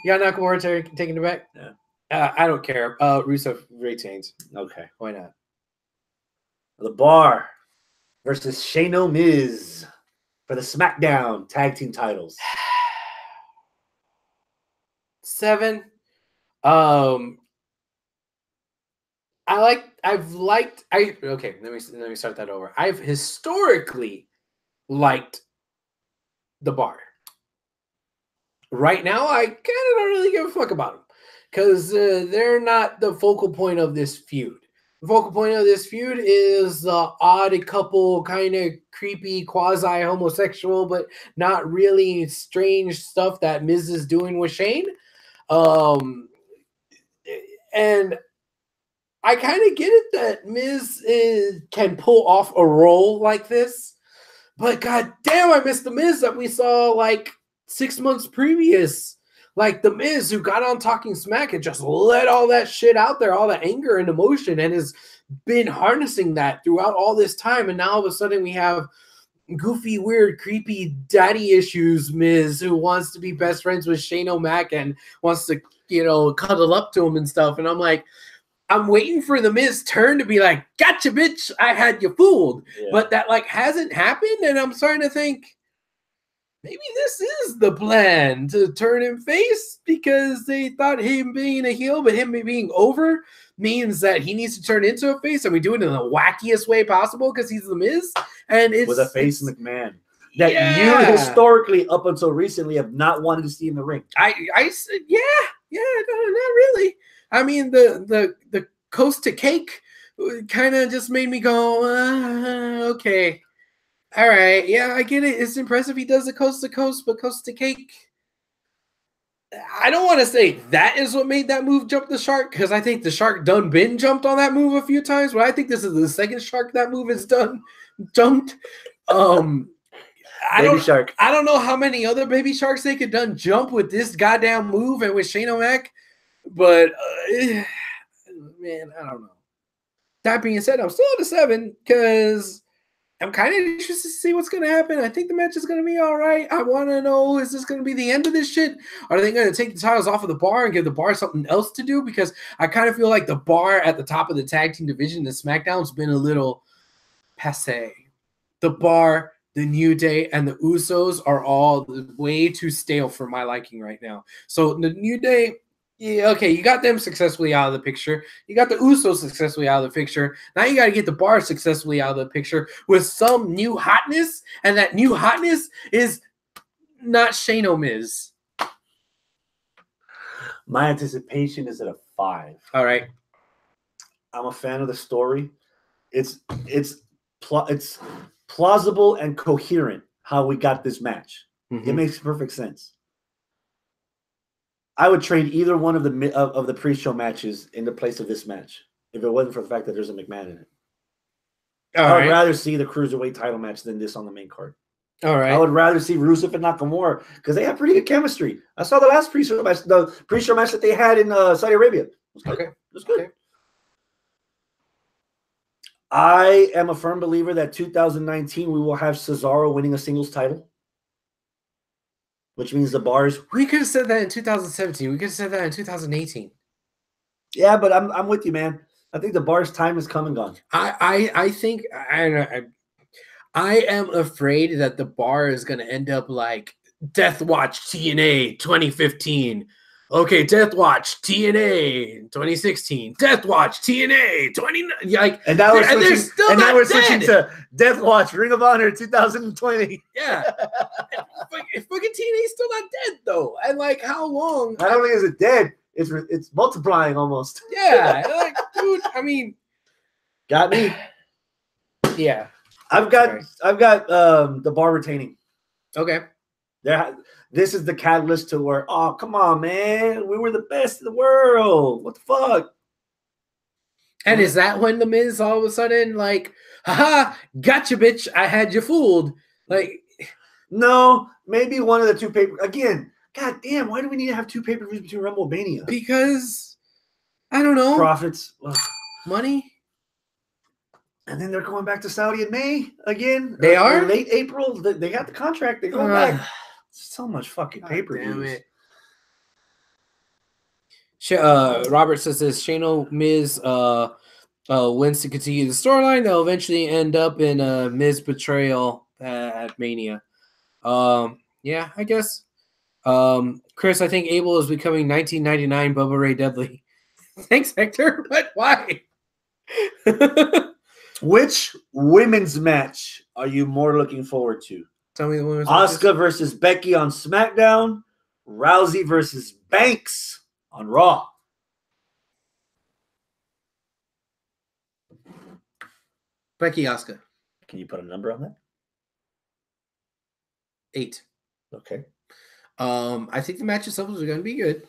Speaker 1: got Nakamura taking it back?
Speaker 2: Yeah.
Speaker 1: I don't care. Rusev retains.
Speaker 2: Okay.
Speaker 1: Why not?
Speaker 2: The Bar versus Shane Miz for the SmackDown Tag Team titles.
Speaker 1: 7. Okay, let me start that over. I've historically liked the Bar. Right now, I kind of don't really give a fuck about them because they're not the focal point of this feud. The focal point of this feud is the odd couple, kind of creepy, quasi-homosexual, but not really strange stuff that Miz is doing with Shane. And I kind of get it that Miz can pull off a role like this, but goddamn, I missed the Miz that we saw like 6 months previous. like The Miz, who got on talking smack and just let all that shit out there, all the anger and emotion, and has been harnessing that throughout all this time. And now all of a sudden we have goofy, weird, creepy daddy issues Miz, who wants to be best friends with Shane O'Mac and wants to, you know, cuddle up to him and stuff. And I'm like, I'm waiting for the Miz turn to be like, gotcha, bitch, I had you fooled. Yeah. But that like hasn't happened, and I'm starting to think maybe this is the plan to turn him face, because they thought him being a heel, but him being over means that he needs to turn into a face, and we do it in the wackiest way possible because he's the Miz, and it's
Speaker 2: with a face McMahon that you historically up until recently have not wanted to see in the ring.
Speaker 1: I said, not really. I mean, the coast to cake kind of just made me go, okay. All right, yeah, I get it. It's impressive he does the coast to coast, but coast to cake, I don't want to say that is what made that move jump the shark, because I think the shark done been jumped on that move a few times, but I think this is the second shark that move is done jumped. I don't know how many other baby sharks they could done jump with this goddamn move and with Shane O'Mac, but man, I don't know. That being said, I'm still at a 7 because I'm kind of interested to see what's going to happen. I think the match is going to be all right. I want to know, is this going to be the end of this shit? Are they going to take the titles off of the Bar and give the Bar something else to do? Because I kind of feel like the Bar at the top of the tag team division, the SmackDown's been a little passe. The Bar, the New Day, and the Usos are all way too stale for my liking right now. So the New Day, yeah, okay, you got them successfully out of the picture. You got the Usos successfully out of the picture. Now you got to get the Bar successfully out of the picture with some new hotness, and that new hotness is not Shane O'Miz.
Speaker 2: My anticipation is at a 5.
Speaker 1: All right.
Speaker 2: I'm a fan of the story. It's plausible and coherent how we got this match. Mm-hmm. It makes perfect sense. I would trade either one of the pre-show matches in the place of this match if it wasn't for the fact that there's a McMahon in it. I would rather see the Cruiserweight title match than this on the main card.
Speaker 1: All right.
Speaker 2: I would rather see Rusev and Nakamura because they have pretty good chemistry. I saw the last pre-show match, the pre-show match that they had in Saudi Arabia. It was good. Okay. It was good. Okay. I am a firm believer that 2019 we will have Cesaro winning a singles title. Which means the Bars.
Speaker 1: We could have said that in 2017. We could have said that in 2018.
Speaker 2: Yeah, but I'm with you, man. I think the Bars' time has come and gone.
Speaker 1: I think I am afraid that the Bar is going to end up like Death Watch TNA 2015. Okay, Death Watch TNA 2016. Death Watch TNA 20. Like,
Speaker 2: and now we're switching to Death Watch Ring of Honor 2020.
Speaker 1: Yeah, fucking TNA's still not dead though. And like, how long?
Speaker 2: Not only is it dead, it's multiplying almost.
Speaker 1: Yeah, like, dude. I mean,
Speaker 2: got me.
Speaker 1: Yeah,
Speaker 2: I've got the Bar retaining.
Speaker 1: Okay.
Speaker 2: This is the catalyst to where, oh, come on, man. We were the best in the world. What the fuck?
Speaker 1: And is that when the Miz all of a sudden, like, haha, gotcha, bitch. I had you fooled. Like,
Speaker 2: no, maybe one of the two paper. Again, god damn, why do we need to have two pay-per-views between Rumble and Mania?
Speaker 1: Because, I don't know.
Speaker 2: Profits.
Speaker 1: Money.
Speaker 2: And then they're going back to Saudi in May again.
Speaker 1: They are?
Speaker 2: Late April. They got the contract. They're going back. So much fucking pay-per-views.
Speaker 1: Robert says this: Shane O'Miz wins to continue the storyline. They'll eventually end up in a Miz betrayal at Mania. Yeah, I guess. Chris, I think Abel is becoming 1999 Bubba Ray Dudley. Thanks, Hector. But why?
Speaker 2: Which women's match are you more looking forward to?
Speaker 1: Tell me the women's
Speaker 2: Asuka versus Becky on SmackDown, Rousey versus Banks on Raw.
Speaker 1: Becky Asuka.
Speaker 2: Can you put a number on that?
Speaker 1: 8.
Speaker 2: Okay.
Speaker 1: I think the match itself is going to be good.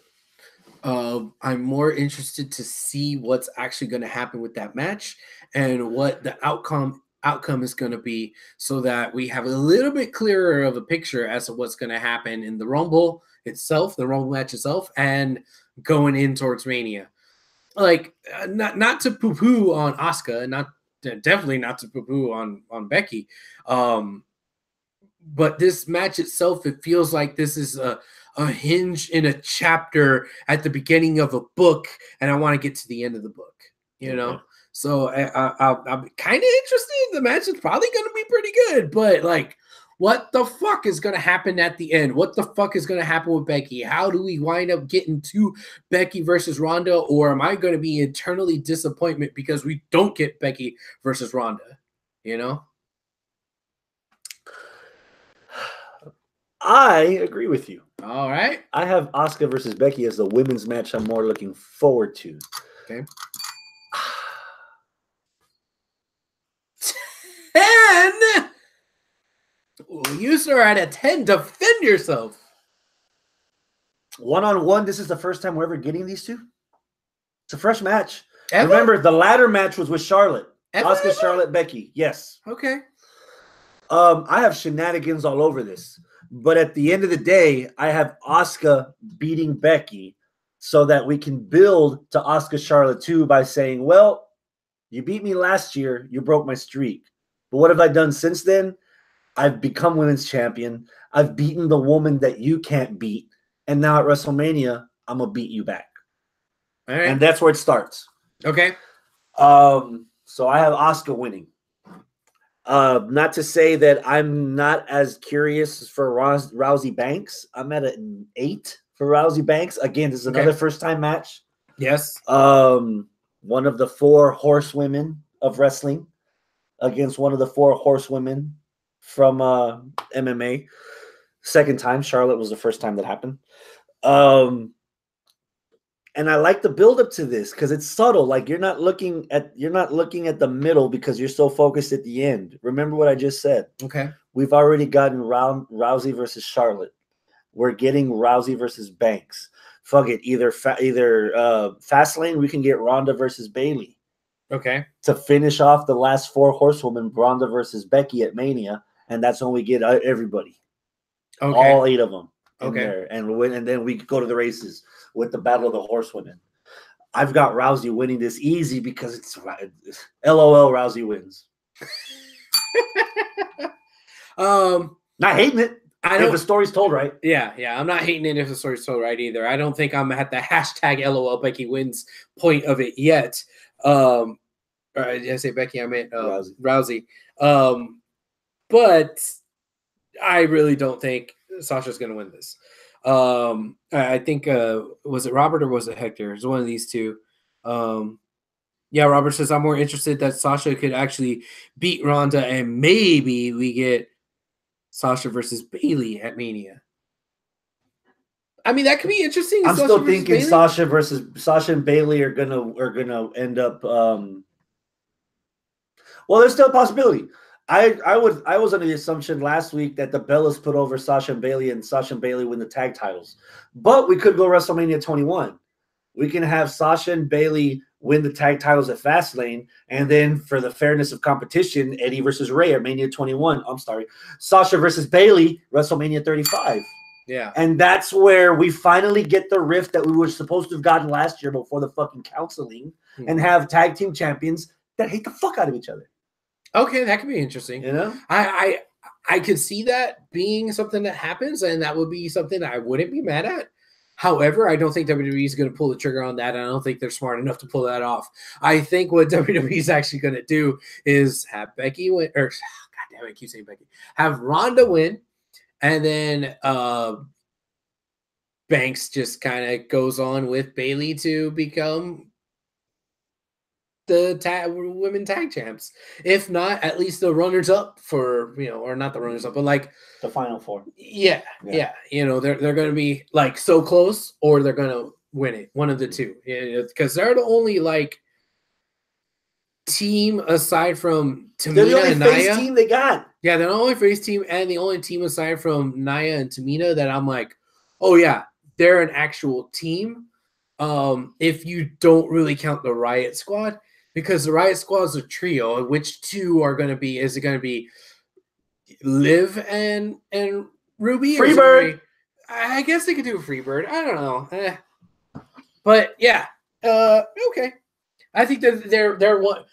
Speaker 1: I'm more interested to see what's actually going to happen with that match and what the outcome is going to be, so that we have a little bit clearer of a picture as to what's going to happen in the Rumble, itself, the Rumble match itself, and going in towards Mania. Like, not to poo-poo on Asuka, definitely not to poo-poo on Becky. But this match itself, it feels like this is a hinge in a chapter at the beginning of a book, and I want to get to the end of the book, you know? So I'm kind of interested. The match is probably going to be pretty good, but like, what the fuck is going to happen at the end? What the fuck is going to happen with Becky? How do we wind up getting to Becky versus Ronda? Or am I going to be eternally disappointment because we don't get Becky versus Ronda? You know?
Speaker 2: I agree with you.
Speaker 1: All right.
Speaker 2: I have Asuka versus Becky as the women's match I'm more looking forward to.
Speaker 1: Okay. 10! You are at a 10. Defend yourself.
Speaker 2: One-on-one, this is the first time we're ever getting these two. It's a fresh match.
Speaker 1: Ever?
Speaker 2: Remember, the ladder match was with Charlotte.
Speaker 1: Ever?
Speaker 2: Asuka, Charlotte, Becky. Yes.
Speaker 1: Okay.
Speaker 2: I have shenanigans all over this. But at the end of the day, I have Asuka beating Becky so that we can build to Asuka Charlotte 2 by saying, well, you beat me last year. You broke my streak. But what have I done since then? I've become women's champion. I've beaten the woman that you can't beat. And now at WrestleMania, I'm going to beat you back.
Speaker 1: All right.
Speaker 2: And that's where it starts.
Speaker 1: Okay.
Speaker 2: So I have Asuka winning. Not to say that I'm not as curious for Rousey Banks. I'm at an 8 for Rousey Banks. Again, this is another first-time match.
Speaker 1: Yes.
Speaker 2: One of the 4 horsewomen of wrestling against one of the 4 horsewomen from MMA. Second time. Charlotte was the first time that happened. And I like the build up to this because it's subtle. Like you're not looking at the middle because you're so focused at the end. Remember what I just said.
Speaker 1: Okay.
Speaker 2: We've already gotten Rousey versus Charlotte. We're getting Rousey versus Banks. Fuck it. Either Fastlane, we can get Ronda versus Bayley.
Speaker 1: Okay.
Speaker 2: To finish off the last 4 horsewomen, Ronda versus Becky at Mania, and that's when we get everybody.
Speaker 1: Okay.
Speaker 2: All 8 of them.
Speaker 1: Okay.
Speaker 2: There. And then we go to the races with the Battle of the Horsewomen. I've got Rousey winning this easy because it's LOL. Rousey wins. Not hating it. I know if the story's told right.
Speaker 1: Yeah. I'm not hating it if the story's told right either. I don't think I'm at the hashtag LOL Becky wins point of it yet. Or did I say Becky? I meant Rousey. But I really don't think Sasha's going to win this. I think was it Robert or was it Hector? It's one of these two. Yeah, Robert says I'm more interested that Sasha could actually beat Ronda and maybe we get Sasha versus Bayley at Mania. I mean, that could be interesting.
Speaker 2: I'm still thinking Sasha and Bayley are gonna end up. Well, there's still a possibility. I was under the assumption last week that the Bellas put over Sasha and Bayley win the tag titles. But we could go WrestleMania 21. We can have Sasha and Bayley win the tag titles at Fastlane, and then for the fairness of competition, Eddie versus Ray at Mania 21. I'm sorry. Sasha versus Bayley, WrestleMania 35.
Speaker 1: Yeah.
Speaker 2: And that's where we finally get the rift that we were supposed to have gotten last year before the fucking counseling and have tag team champions that hate the fuck out of each other.
Speaker 1: Okay, that could be interesting.
Speaker 2: You know,
Speaker 1: I could see that being something that happens, and that would be something that I wouldn't be mad at. However, I don't think WWE is going to pull the trigger on that, and I don't think they're smart enough to pull that off. I think what WWE is actually going to do is have Becky win, or God damn it, I keep saying Becky, have Ronda win, and then Banks just kind of goes on with Bayley to become the women tag champs. If not, at least the runners up for, or not the runners up, but like
Speaker 2: the final 4.
Speaker 1: Yeah. They're going to be like so close, or they're going to win it. One of the two, because they're the only like team aside from Tamina
Speaker 2: they're the only
Speaker 1: and
Speaker 2: face
Speaker 1: Nia.
Speaker 2: Team they got.
Speaker 1: Yeah, they're the only face team and the only team aside from Nia and Tamina that I'm like, oh yeah, they're an actual team. If you don't really count the Riot Squad. Because the Riot Squad is a trio, which 2 are going to be? Is it going to be Liv and Ruby?
Speaker 2: Freebird.
Speaker 1: I guess they could do a Freebird. I don't know. But yeah, okay. I think that they're one.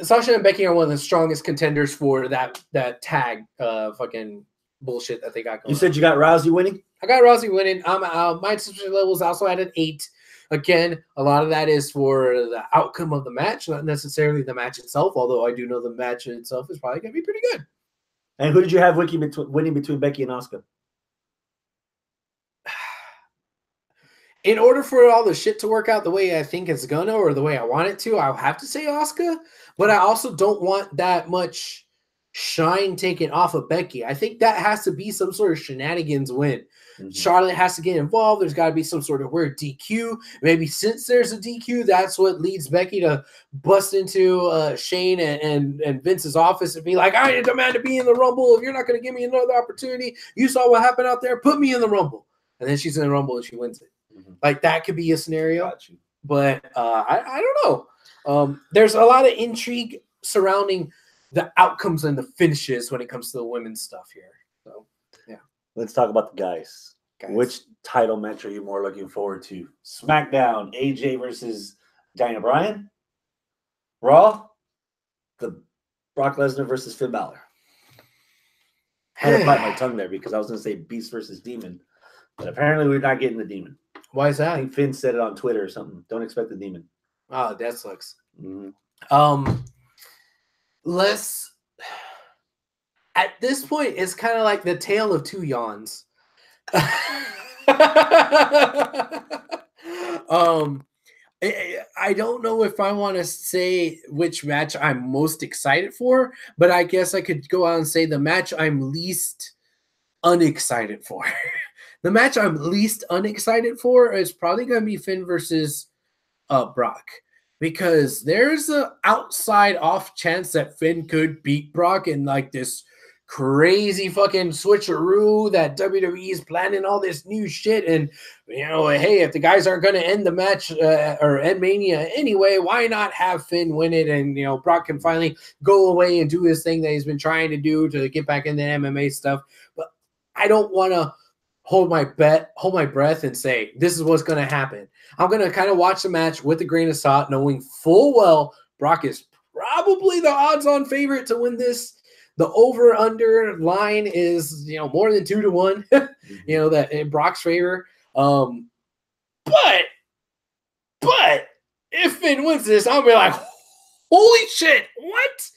Speaker 1: Sasha and Becky are one of the strongest contenders for that tag fucking bullshit that they got going.
Speaker 2: You said you got Rousey winning?
Speaker 1: I got Rousey winning. My anticipation level is also at an 8. Again, a lot of that is for the outcome of the match, not necessarily the match itself, although I do know the match itself is probably going to be pretty good.
Speaker 2: And who did you have winning between Becky and Asuka?
Speaker 1: In order for all the shit to work out the way I think it's gonna, or the way I want it to, I'll have to say Asuka. But I also don't want that much shine taken off of Becky. I think that has to be some sort of shenanigans win. Mm-hmm. Charlotte has to get involved. There's got to be some sort of weird DQ. Maybe since there's a DQ, that's what leads Becky to bust into Shane and Vince's office and be like, I demand to be in the Rumble. If you're not going to give me another opportunity, you saw what happened out there, put me in the Rumble. And then she's in the Rumble and she wins it. Mm-hmm. Like that could be a scenario. But I don't know. There's a lot of intrigue surrounding the outcomes and the finishes when it comes to the women's stuff here. So, yeah.
Speaker 2: Let's talk about the guys. Which title match are you more looking forward to? SmackDown, AJ versus Daniel Bryan? Raw, the Brock Lesnar versus Finn Balor. I had to bite my tongue there because I was going to say Beast versus Demon, but apparently we're not getting the Demon.
Speaker 1: Why is that?
Speaker 2: I think Finn said it on Twitter or something. Don't expect the Demon.
Speaker 1: Oh, that sucks.
Speaker 2: Mm-hmm.
Speaker 1: Let's at this point it's kind of like the tale of two yawns. I don't know if I want to say which match I'm most excited for, but I guess I could go out and say the match I'm least unexcited for. The match I'm least unexcited for is probably going to be Finn versus Brock. Because there's an outside off chance that Finn could beat Brock in like this crazy fucking switcheroo that WWE is planning all this new shit. And, you know, hey, if the guys aren't going to end the match or end Mania anyway, why not have Finn win it? And, you know, Brock can finally go away and do his thing that he's been trying to do to get back into MMA stuff. But I don't want to hold my breath and say, this is what's going to happen. I'm going to kind of watch the match with a grain of salt, knowing full well Brock is probably the odds-on favorite to win this. The over-under line is, you know, more than 2-1, you know, that in Brock's favor. But if Finn wins this, I'll be like, holy shit, what?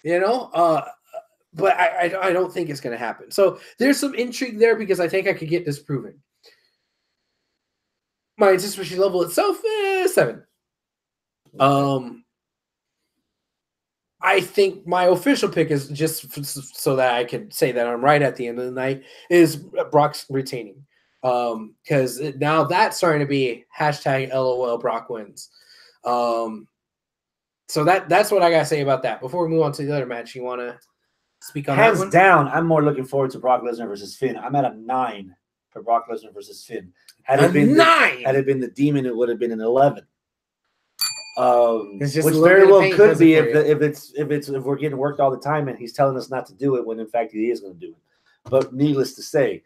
Speaker 1: You know, but I don't think it's going to happen. So there's some intrigue there because I think I could get this proven. My anticipation level itself is 7. I think my official pick is just so that I can say that I'm right at the end of the night is Brock's retaining. Because now that's starting to be hashtag LOL Brock wins. So that's what I got to say about that. Before we move on to the other match, you want to speak on that one?
Speaker 2: Hands down, I'm more looking forward to Brock Lesnar versus Finn. I'm at a 9 for Brock Lesnar versus Finn. Had it been
Speaker 1: 9.
Speaker 2: Had it been the Demon, it would have been an 11.
Speaker 1: Which
Speaker 2: very well could be if we're getting worked all the time and he's telling us not to do it when in fact he is going to do it. But needless to say,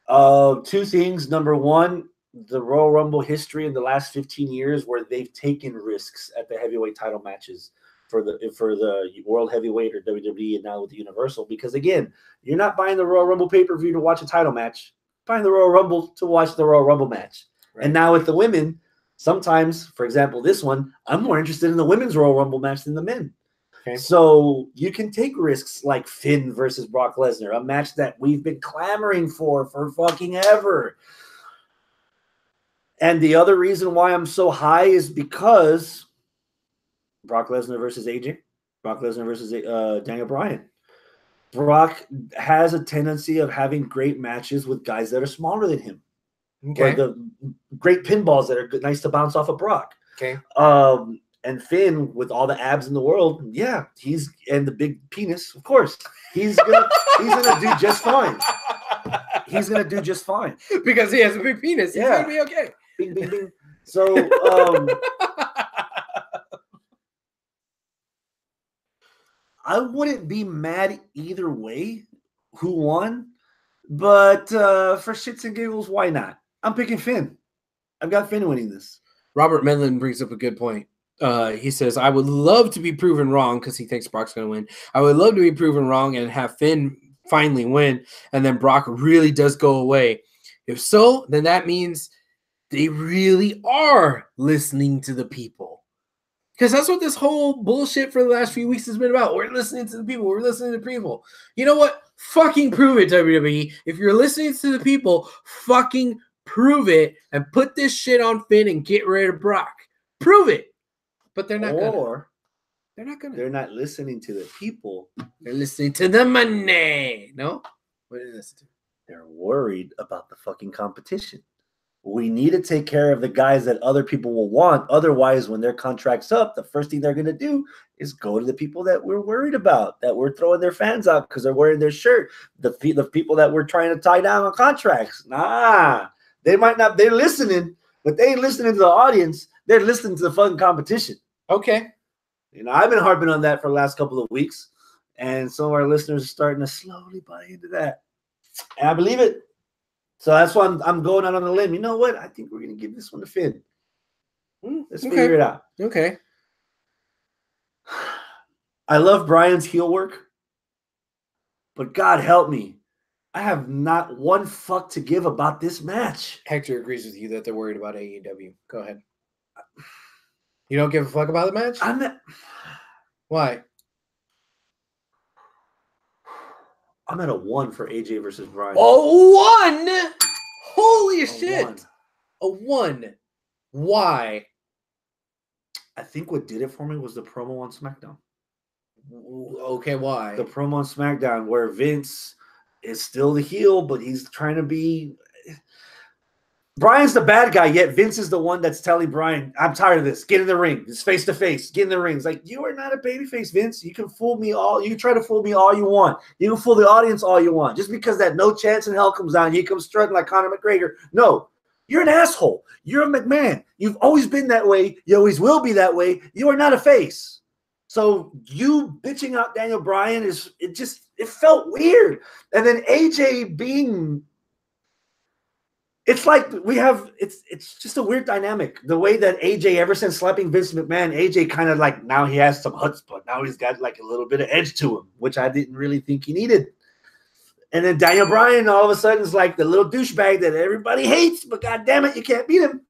Speaker 2: 2 things. Number one, the Royal Rumble history in the last 15 years where they've taken risks at the heavyweight title matches for the World Heavyweight or WWE and now with the Universal. Because again, you're not buying the Royal Rumble pay-per-view to watch a title match. You're buying the Royal Rumble to watch the Royal Rumble match. Right. And now with the women, sometimes, for example, this one, I'm more interested in the women's Royal Rumble match than the men. Okay. So you can take risks like Finn versus Brock Lesnar, a match that we've been clamoring for fucking ever. And the other reason why I'm so high is because Brock Lesnar versus AJ, Brock Lesnar versus Daniel Bryan. Brock has a tendency of having great matches with guys that are smaller than him. Okay. Or the great pinballs that are nice to bounce off of Brock.
Speaker 1: Okay.
Speaker 2: And Finn, with all the abs in the world, yeah, and the big penis, of course, he's gonna do just fine. He's gonna do just fine
Speaker 1: because he has a big penis. He's gonna be okay.
Speaker 2: Bing, bing, bing. So, I wouldn't be mad either way who won. But for shits and giggles, why not? I'm picking Finn. I've got Finn winning this.
Speaker 1: Robert Medlin brings up a good point. He says, I would love to be proven wrong because he thinks Brock's going to win. I would love to be proven wrong and have Finn finally win, and then Brock really does go away. If so, then that means they really are listening to the people. Because that's what this whole bullshit for the last few weeks has been about. We're listening to the people. We're listening to people. You know what? Fucking prove it, WWE. If you're listening to the people, fucking prove it and put this shit on Finn and get rid of Brock. Prove it. But they're not gonna. They're not gonna.
Speaker 2: They're not listening to the people.
Speaker 1: They're listening to the money. No? What are they listening to?
Speaker 2: They're worried about the fucking competition. We need to take care of the guys that other people will want. Otherwise, when their contract's up, the first thing they're going to do is go to the people that we're worried about, that we're throwing their fans out because they're wearing their shirt, the people that we're trying to tie down on contracts. Nah, they might not. They're listening, but they ain't listening to the audience. They're listening to the fucking competition.
Speaker 1: Okay.
Speaker 2: You know, I've been harping on that for the last couple of weeks, and some of our listeners are starting to slowly buy into that. And I believe it. So that's why I'm going out on a limb. You know what? I think we're going to give this one to Finn. Let's figure it out.
Speaker 1: Okay.
Speaker 2: I love Brian's heel work, but God help me, I have not one fuck to give about this match.
Speaker 1: Hector agrees with you that they're worried about AEW. Go ahead. You don't give a fuck about the match? Why?
Speaker 2: I'm at a 1 for AJ versus Brian.
Speaker 1: Oh, 1? Holy shit.
Speaker 2: 1.
Speaker 1: A 1. Why?
Speaker 2: I think what did it for me was the promo on SmackDown.
Speaker 1: Okay, why?
Speaker 2: The promo on SmackDown where Vince is still the heel, but he's trying to be... Brian's the bad guy, yet Vince is the one that's telling Brian, I'm tired of this. Get in the ring. It's face to face. Get in the ring. It's like, you are not a babyface, Vince. You can fool me all. You can try to fool me all you want. You can fool the audience all you want. Just because that no chance in hell comes down, you come strutting like Conor McGregor. No, you're an asshole. You're a McMahon. You've always been that way. You always will be that way. You are not a face. So you bitching out Daniel Bryan it felt weird. And then AJ being... It's like it's just a weird dynamic. The way that AJ, ever since slapping Vince McMahon, AJ kind of like, now he has some chutzpah. Now he's got like a little bit of edge to him, which I didn't really think he needed. And then Daniel Bryan all of a sudden is like the little douchebag that everybody hates, but God damn it, you can't beat him.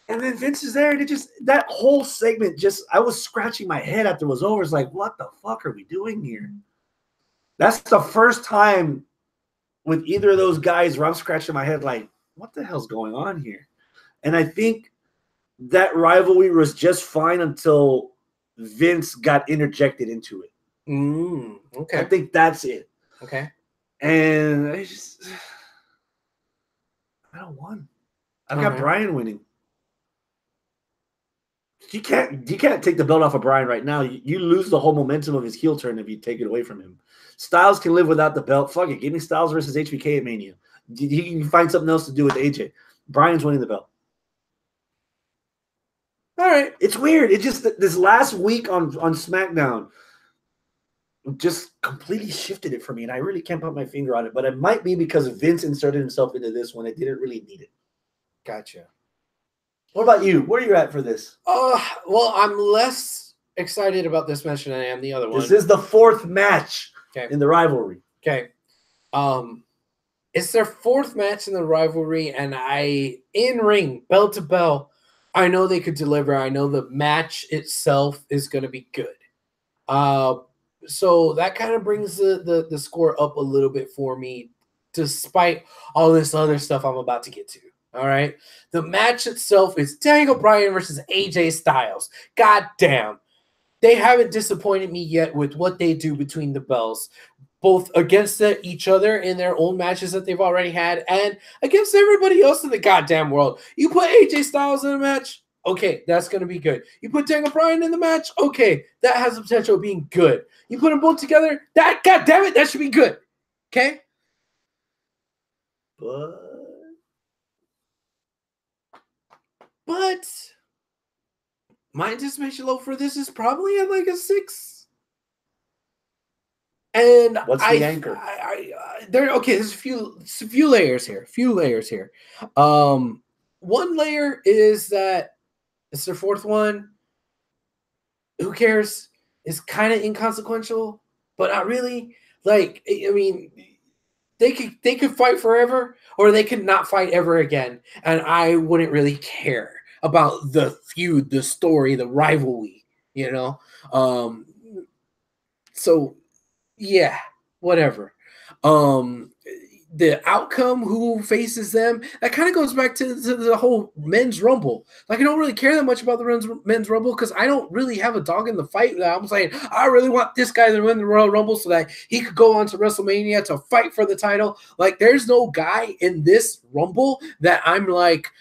Speaker 2: And then Vince is there, and that whole segment I was scratching my head after it was over. It's like, what the fuck are we doing here? That's the first time with either of those guys where I'm scratching my head like, what the hell's going on here? And I think that rivalry was just fine until Vince got interjected into it.
Speaker 1: Okay.
Speaker 2: I think that's it.
Speaker 1: Okay.
Speaker 2: And I don't want. I've got Brian winning. You can't take the belt off of Brian right now. You lose the whole momentum of his heel turn if you take it away from him. Styles can live without the belt. Fuck it. Give me Styles versus HBK at Mania. You can find something else to do with AJ. Brian's winning the belt.
Speaker 1: All right.
Speaker 2: It's weird. It just this last week on SmackDown just completely shifted it for me, and I really can't put my finger on it. But it might be because Vince inserted himself into this when it didn't really need it.
Speaker 1: Gotcha.
Speaker 2: What about you? Where are you at for this?
Speaker 1: Well, I'm less excited about this match than I am the other one.
Speaker 2: This is the 4th match in the rivalry.
Speaker 1: Okay. It's their 4th match in the rivalry, and in ring, bell to bell, I know they could deliver. I know the match itself is going to be good. So that kind of brings the score up a little bit for me, despite all this other stuff I'm about to get to. All right. The match itself is Daniel Bryan versus AJ Styles. God damn. They haven't disappointed me yet with what they do between the bells, both against each other in their own matches that they've already had and against everybody else in the goddamn world. You put AJ Styles in a match, okay, that's going to be good. You put Daniel Bryan in the match, okay, that has the potential of being good. You put them both together, God damn it, that should be good. Okay? But my anticipation level for this is probably at like a 6. And
Speaker 2: what's the anchor?
Speaker 1: Okay, there's a few layers here. One layer is that it's their fourth one. Who cares? It's kind of inconsequential, but not really. Like, I mean, they could fight forever, or they could not fight ever again, and I wouldn't really care about the feud, the story, the rivalry, you know. So yeah, whatever. The outcome, who faces them, that kind of goes back to the whole men's rumble. Like, I don't really care that much about the men's rumble because I don't really have a dog in the fight. I'm saying I really want this guy to win the Royal Rumble so that he could go on to WrestleMania to fight for the title. Like, there's no guy in this rumble that I'm like,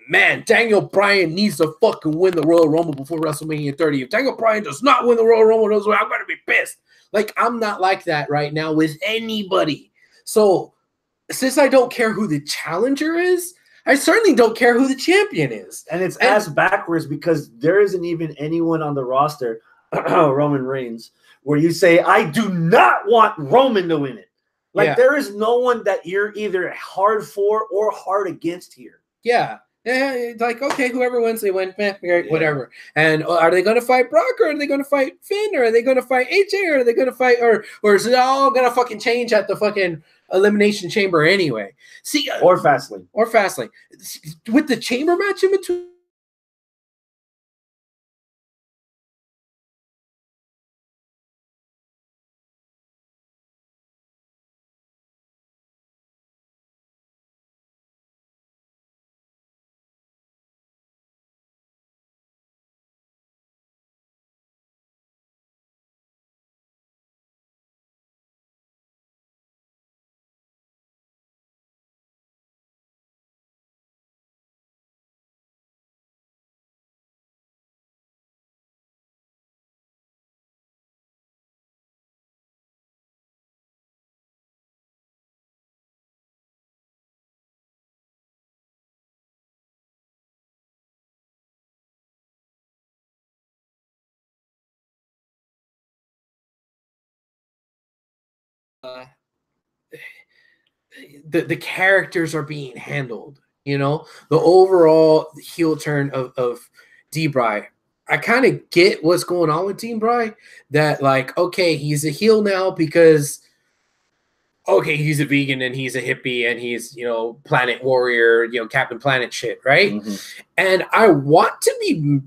Speaker 1: man, Daniel Bryan needs to fucking win the Royal Rumble before WrestleMania 30. If Daniel Bryan does not win the Royal Rumble, I'm going to be pissed. Like, I'm not like that right now with anybody. So, since I don't care who the challenger is, I certainly don't care who the champion is.
Speaker 2: And it's ass backwards because there isn't even anyone on the roster, Roman Reigns, where you say, I do not want Roman to win it. Like, there is no one that you're either hard for or hard against here.
Speaker 1: Yeah. Yeah, like, okay, whoever wins, they win. Whatever. And are they going to fight Brock, or are they going to fight Finn, or are they going to fight AJ, or are they going to fight, or is it all going to fucking change at the fucking Elimination Chamber anyway? See,
Speaker 2: or Fastlane.
Speaker 1: With the chamber match in between. The characters are being handled, you know, the overall heel turn of D-Bry. I kind of get what's going on with D-Bry, that like, okay, he's a heel now because, okay, he's a vegan and he's a hippie and he's, you know, planet warrior, you know, Captain Planet shit, right? Mm-hmm. And I want to be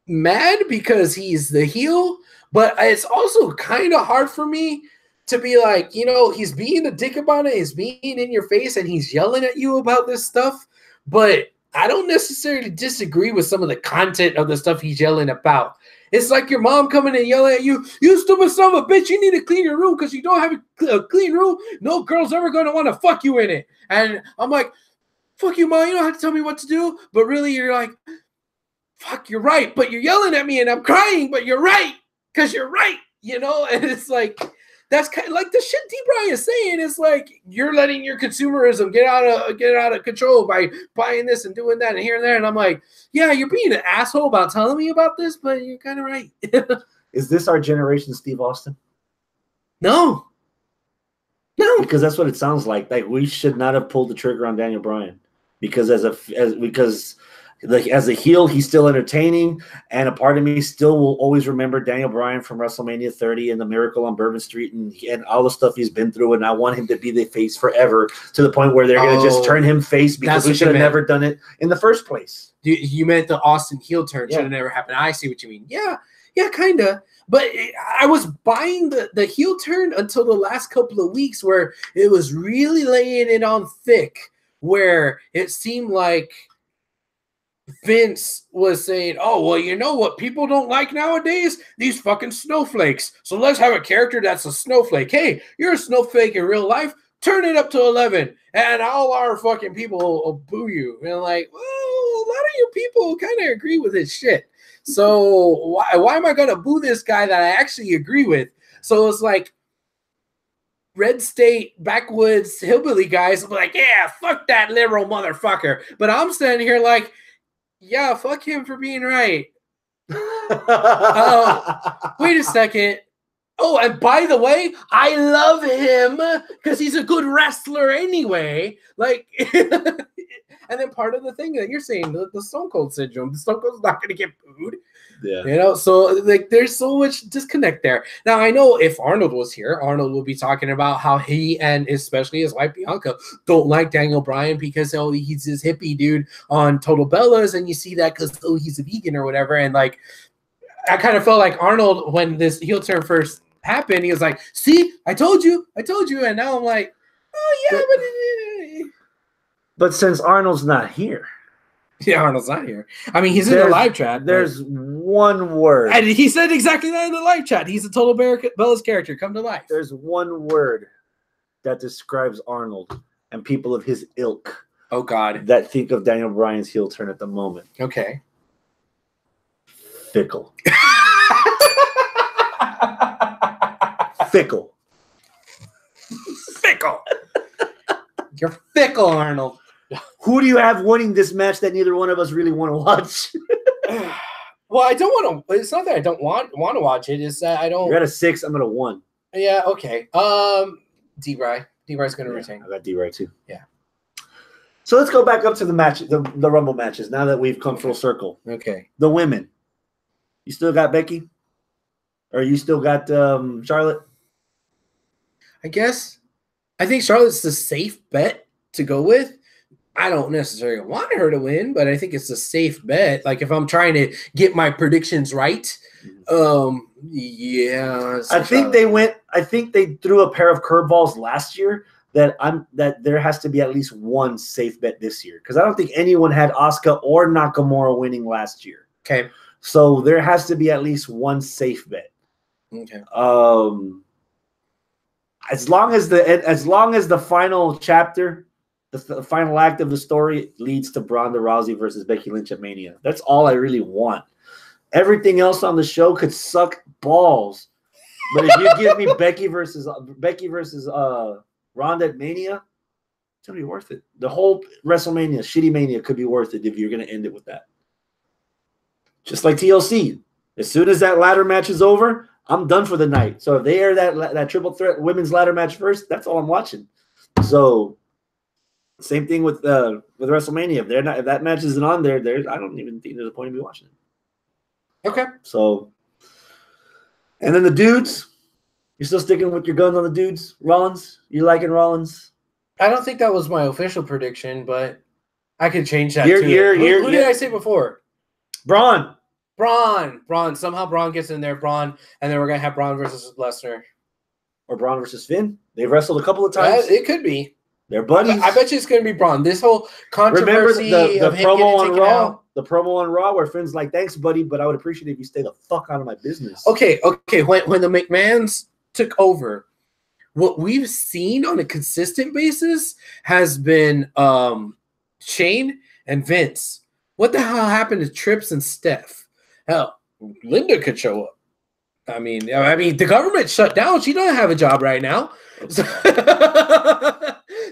Speaker 1: mad because he's the heel, but it's also kind of hard for me to be like, you know, he's being a dick about it, he's being in your face, and he's yelling at you about this stuff, but I don't necessarily disagree with some of the content of the stuff he's yelling about. It's like your mom coming and yelling at you, you stupid son of a bitch, you need to clean your room because you don't have a clean room. No girl's ever going to want to fuck you in it. And I'm like, fuck you, mom, you don't have to tell me what to do. But really, you're like, fuck, you're right. But you're yelling at me and I'm crying, but you're right because you're right, you know? And it's like, that's kind of like the shit D-Bry is saying. Is like, you're letting your consumerism get out of control by buying this and doing that and here and there. And I'm like, yeah, you're being an asshole about telling me about this, but you're kind of right.
Speaker 2: Is this our generation, Steve Austin?
Speaker 1: No,
Speaker 2: because that's what it sounds like. Like, we should not have pulled the trigger on Daniel Bryan because as a heel, he's still entertaining, and a part of me still will always remember Daniel Bryan from WrestleMania 30 and the Miracle on Bourbon Street and all the stuff he's been through, and I want him to be the face forever, to the point where they're going to just turn him face because we should have never done it in the first place.
Speaker 1: You meant the Austin heel turn should have never happened. I see what you mean. Yeah, kind of. But I was buying the heel turn until the last couple of weeks where it was really laying it on thick, where it seemed like Vince was saying, oh, well, you know what people don't like nowadays? These fucking snowflakes. So let's have a character that's a snowflake. Hey, you're a snowflake in real life. Turn it up to 11, and all our fucking people will boo you. And like, well, a lot of you people kind of agree with his shit. So why am I going to boo this guy that I actually agree with? So it's like, red state backwoods hillbilly guys will be like, yeah, fuck that liberal motherfucker. But I'm standing here like, yeah, fuck him for being right. Wait a second. Oh, and by the way, I love him because he's a good wrestler anyway. Like, and then part of the thing that you're saying, the Stone Cold syndrome, the Stone Cold's not going to get booed.
Speaker 2: Yeah.
Speaker 1: You know, so like there's so much disconnect there. Now, I know if Arnold was here, Arnold would be talking about how he and especially his wife Bianca don't like Daniel Bryan because he's this hippie dude on Total Bellas, and you see that because he's a vegan or whatever. And like, I kind of felt like Arnold when this heel turn first happened, he was like, "See, I told you," and now I'm like, "Oh yeah,
Speaker 2: but since Arnold's not here,
Speaker 1: yeah, Arnold's not here. I mean, he's in the live chat.
Speaker 2: There's one word,
Speaker 1: and he said exactly that in the live chat. He's a Total Bellas character come to life.
Speaker 2: There's one word that describes Arnold and people of his ilk.
Speaker 1: Oh God,
Speaker 2: that think of Daniel Bryan's heel turn at the moment.
Speaker 1: Okay,
Speaker 2: fickle. Fickle.
Speaker 1: Fickle. You're fickle, Arnold.
Speaker 2: Who do you have winning this match that neither one of us really want to watch?
Speaker 1: Well, I don't want to. It's not that I don't want to watch it. It's that I don't.
Speaker 2: You're at a 6. I'm at a 1.
Speaker 1: Yeah. Okay. D-Bry. D-Bry's going to retain.
Speaker 2: I got D-Bry too.
Speaker 1: Yeah.
Speaker 2: So let's go back up to the match, the Rumble matches. Now that we've come full circle.
Speaker 1: Okay.
Speaker 2: The women. You still got Becky, or you still got Charlotte?
Speaker 1: I guess. I think Charlotte's the safe bet to go with. I don't necessarily want her to win, but I think it's a safe bet. Like if I'm trying to get my predictions right, yeah.
Speaker 2: I think they went. I think they threw a pair of curveballs last year that there has to be at least one safe bet this year because I don't think anyone had Asuka or Nakamura winning last year.
Speaker 1: Okay,
Speaker 2: so there has to be at least one safe bet.
Speaker 1: Okay.
Speaker 2: As long as the final chapter, the final act of the story leads to Ronda Rousey versus Becky Lynch at Mania. That's all I really want. Everything else on the show could suck balls, but if you give me Becky versus Ronda at Mania, it's gonna be worth it. The whole WrestleMania, shitty Mania, could be worth it if you're gonna end it with that. Just like TLC, as soon as that ladder match is over, I'm done for the night. So if they air that triple threat women's ladder match first, that's all I'm watching. So same thing with WrestleMania. If that match isn't on there, I don't even think there's a point in me watching it.
Speaker 1: Okay.
Speaker 2: So, and then the dudes, you're still sticking with your guns on the dudes. Rollins, you liking Rollins?
Speaker 1: I don't think that was my official prediction, but I could change that
Speaker 2: too.
Speaker 1: Who did I say before?
Speaker 2: Braun.
Speaker 1: Somehow Braun gets in there. Braun, and then we're gonna have Braun versus Lesnar,
Speaker 2: or Braun versus Finn. They've wrestled a couple of times.
Speaker 1: It could be.
Speaker 2: They're buddies.
Speaker 1: I bet you it's gonna be Braun. This whole controversy.
Speaker 2: Remember the promo on Raw?
Speaker 1: Out.
Speaker 2: The promo on Raw where Finn's like, "Thanks, buddy, but I would appreciate it if you stay the fuck out of my business."
Speaker 1: Okay. When the McMahons took over, what we've seen on a consistent basis has been Shane and Vince. What the hell happened to Trips and Steph? Hell, Linda could show up. I mean, the government shut down. She doesn't have a job right now. So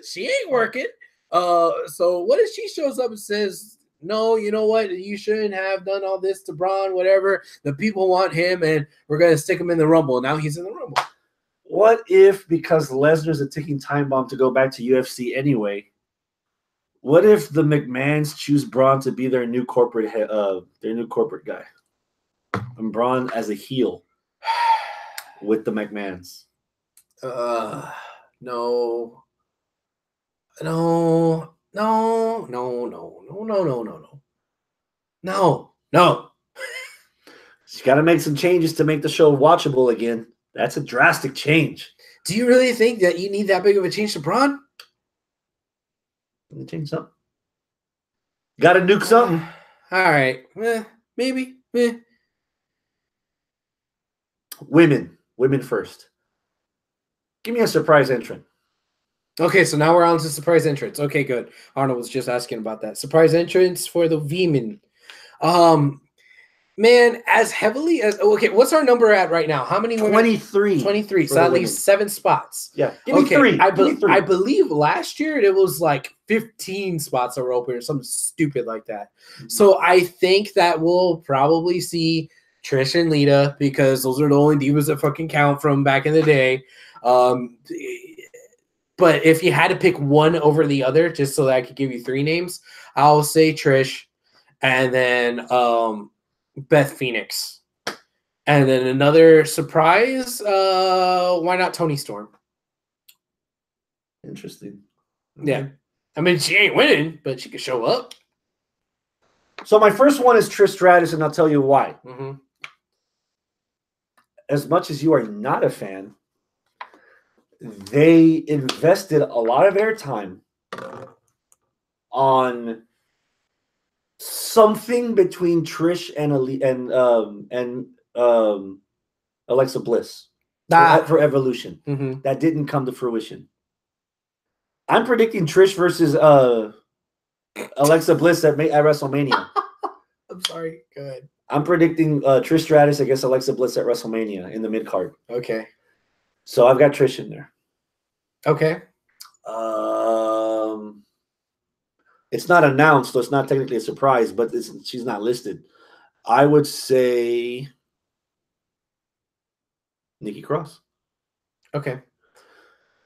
Speaker 1: she ain't working. So what if she shows up and says, "No, you know what? You shouldn't have done all this to Braun, whatever. The people want him, and we're going to stick him in the Rumble." Now he's in the Rumble.
Speaker 2: What if, because Lesnar's a ticking time bomb to go back to UFC anyway, what if the McMahons choose Braun to be their new corporate guy? And Braun as a heel with the McMahons.
Speaker 1: No.
Speaker 2: You got to make some changes to make the show watchable again. That's a drastic change.
Speaker 1: Do you really think that you need that big of a change to Braun?
Speaker 2: Let me change something. Got to nuke something.
Speaker 1: All right. Maybe. Women first. Give me a surprise entrant. Okay, so now we're on to surprise entrance. Okay, good. Arnold was just asking about that. Surprise entrance for the women. Man, as heavily as what's our number at right now? How many women?
Speaker 2: 23.
Speaker 1: 23. So that leaves 7 spots.
Speaker 2: Yeah. Give me 3.
Speaker 1: I believe last year it was like 15 spots that were open or something stupid like that. Mm-hmm. So I think that we'll probably see Trish and Lita, because those are the only divas that fucking count from back in the day. But if you had to pick one over the other, just so that I could give you 3 names, I'll say Trish, and then Beth Phoenix. And then another surprise, why not Toni Storm?
Speaker 2: Interesting.
Speaker 1: Yeah. I mean, she ain't winning, but she could show up.
Speaker 2: So my first one is Trish Stratus, and I'll tell you why.
Speaker 1: Mm-hmm.
Speaker 2: As much as you are not a fan, they invested a lot of airtime on something between Trish and Alexa Bliss for Evolution that didn't come to fruition. I'm predicting Trish versus Alexa Bliss at WrestleMania.
Speaker 1: I'm sorry. Go ahead.
Speaker 2: I'm predicting Trish Stratus against Alexa Bliss at WrestleMania in the mid card.
Speaker 1: Okay.
Speaker 2: So I've got Trish in there.
Speaker 1: Okay.
Speaker 2: It's not announced, so it's not technically a surprise, but she's not listed. I would say Nikki Cross.
Speaker 1: Okay.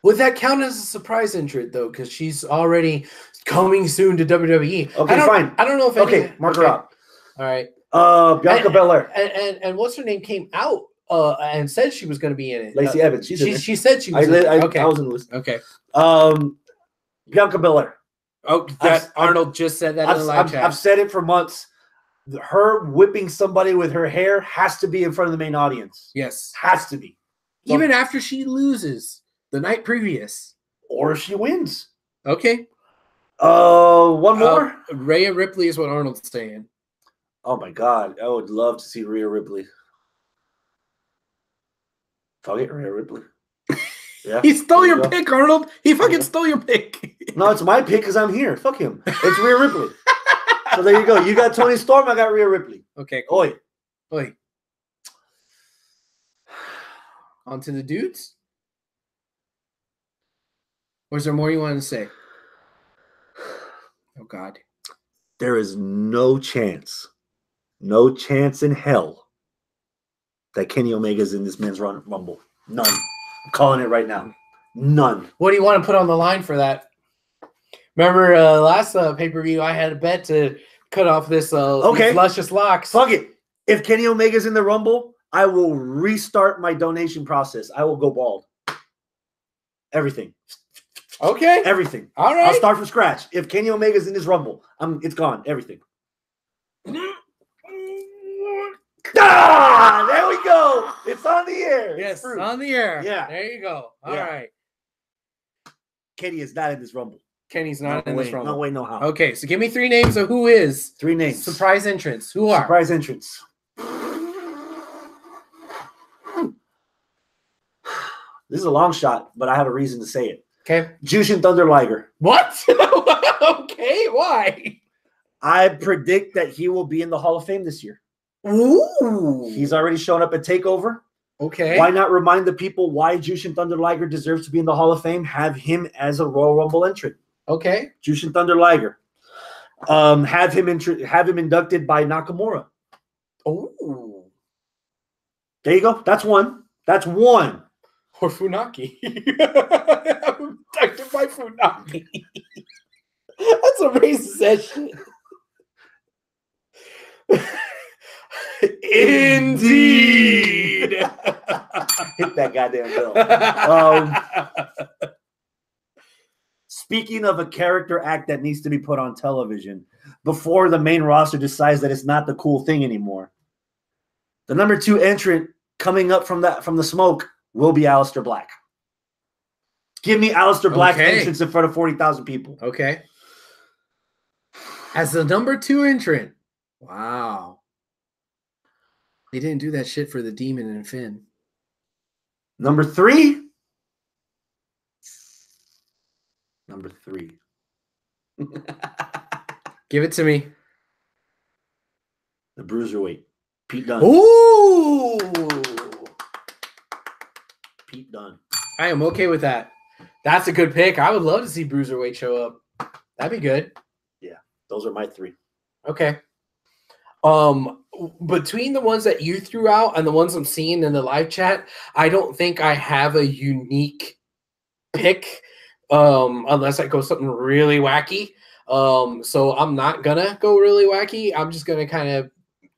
Speaker 1: Would that count as a surprise entrant, though? Because she's already coming soon to WWE.
Speaker 2: Okay, fine.
Speaker 1: I don't know if
Speaker 2: okay, mark her up.
Speaker 1: All right.
Speaker 2: Bianca Belair.
Speaker 1: And what's her name came out and said she was going to be in it.
Speaker 2: Lacey Evans.
Speaker 1: She said she was.
Speaker 2: Okay. I was in the list.
Speaker 1: Okay.
Speaker 2: Bianca Belair.
Speaker 1: Oh, Arnold just said that in the live chat.
Speaker 2: I've said it for months. Her whipping somebody with her hair has to be in front of the main audience.
Speaker 1: Yes.
Speaker 2: Has to be.
Speaker 1: Even after she loses the night previous.
Speaker 2: Or if she wins.
Speaker 1: Okay.
Speaker 2: One more?
Speaker 1: Rhea Ripley is what Arnold's saying.
Speaker 2: Oh, my God. I would love to see Rhea Ripley. Fuck it, Rhea Ripley. Yeah.
Speaker 1: He stole your pick, Arnold. He fucking stole your pick.
Speaker 2: No, it's my pick because I'm here. Fuck him. It's Rhea Ripley. So there you go. You got Toni Storm. I got Rhea Ripley.
Speaker 1: Okay. Cool. Oi. On to the dudes? Or is there more you want to say? Oh, God.
Speaker 2: There is no chance in hell that Kenny Omega's in this men's rumble. None. I'm calling it right now. None.
Speaker 1: What do you want to put on the line for that? Remember last pay-per-view, I had a bet to cut off this these luscious locks.
Speaker 2: Fuck it. If Kenny Omega's in the rumble, I will restart my donation process. I will go bald. Everything.
Speaker 1: Okay.
Speaker 2: Everything.
Speaker 1: All right.
Speaker 2: I'll start from scratch. If Kenny Omega's in this rumble, it's gone. Everything. There we go. It's on the air.
Speaker 1: Yes, on the air.
Speaker 2: Yeah.
Speaker 1: There you go. All right.
Speaker 2: Kenny is not in this rumble.
Speaker 1: Kenny's not in this rumble.
Speaker 2: No way, no how.
Speaker 1: Okay, so give me 3 names of who is.
Speaker 2: 3 names.
Speaker 1: Surprise entrants. Who are?
Speaker 2: Surprise entrants. This is a long shot, but I have a reason to say it.
Speaker 1: Okay.
Speaker 2: Jushin Thunder Liger.
Speaker 1: What? Okay, why?
Speaker 2: I predict that he will be in the Hall of Fame this year.
Speaker 1: Ooh.
Speaker 2: He's already shown up at TakeOver.
Speaker 1: Okay.
Speaker 2: Why not remind the people why Jushin Thunder Liger deserves to be in the Hall of Fame? Have him as a Royal Rumble entrant.
Speaker 1: Okay.
Speaker 2: Jushin Thunder Liger. Have him inducted by Nakamura.
Speaker 1: Oh.
Speaker 2: There you go. That's one.
Speaker 1: Or Funaki. Inducted by Funaki. That's a racist ass shit. Indeed.
Speaker 2: Hit that goddamn bell. Speaking of a character act that needs to be put on television before the main roster decides that it's not the cool thing anymore, the number 2 entrant coming up from the smoke will be Aleister Black. Give me Aleister Black's entrance in front of 40,000 people.
Speaker 1: Okay. As the number 2 entrant. Wow. They didn't do that shit for the Demon and Finn.
Speaker 2: Number 3.
Speaker 1: Give it to me.
Speaker 2: The Bruiserweight. Pete Dunne.
Speaker 1: Ooh.
Speaker 2: Pete Dunne.
Speaker 1: I am okay with that. That's a good pick. I would love to see Bruiserweight show up. That'd be good.
Speaker 2: Yeah, those are my 3.
Speaker 1: Okay. Between the ones that you threw out and the ones I'm seeing in the live chat, I don't think I have a unique pick, unless I go something really wacky. So I'm not gonna go really wacky. I'm just gonna kind of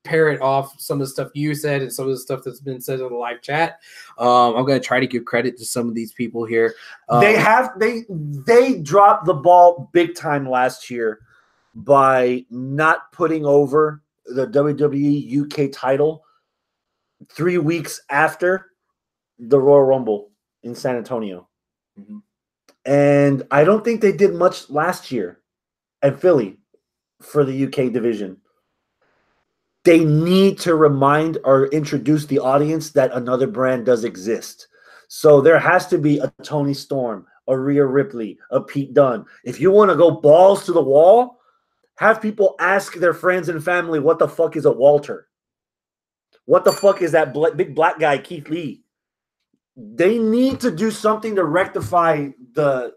Speaker 1: parrot off some of the stuff you said and some of the stuff that's been said in the live chat. I'm gonna try to give credit to some of these people here.
Speaker 2: They dropped the ball big time last year by not putting over the WWE UK title 3 weeks after the Royal Rumble in San Antonio.
Speaker 1: Mm-hmm.
Speaker 2: And I don't think they did much last year at Philly for the UK division. They need to remind or introduce the audience that another brand does exist. So there has to be a Tony Storm, a Rhea Ripley, a Pete Dunne. If you want to go balls to the wall, have people ask their friends and family, what the fuck is a Walter? What the fuck is that big black guy, Keith Lee? They need to do something to rectify the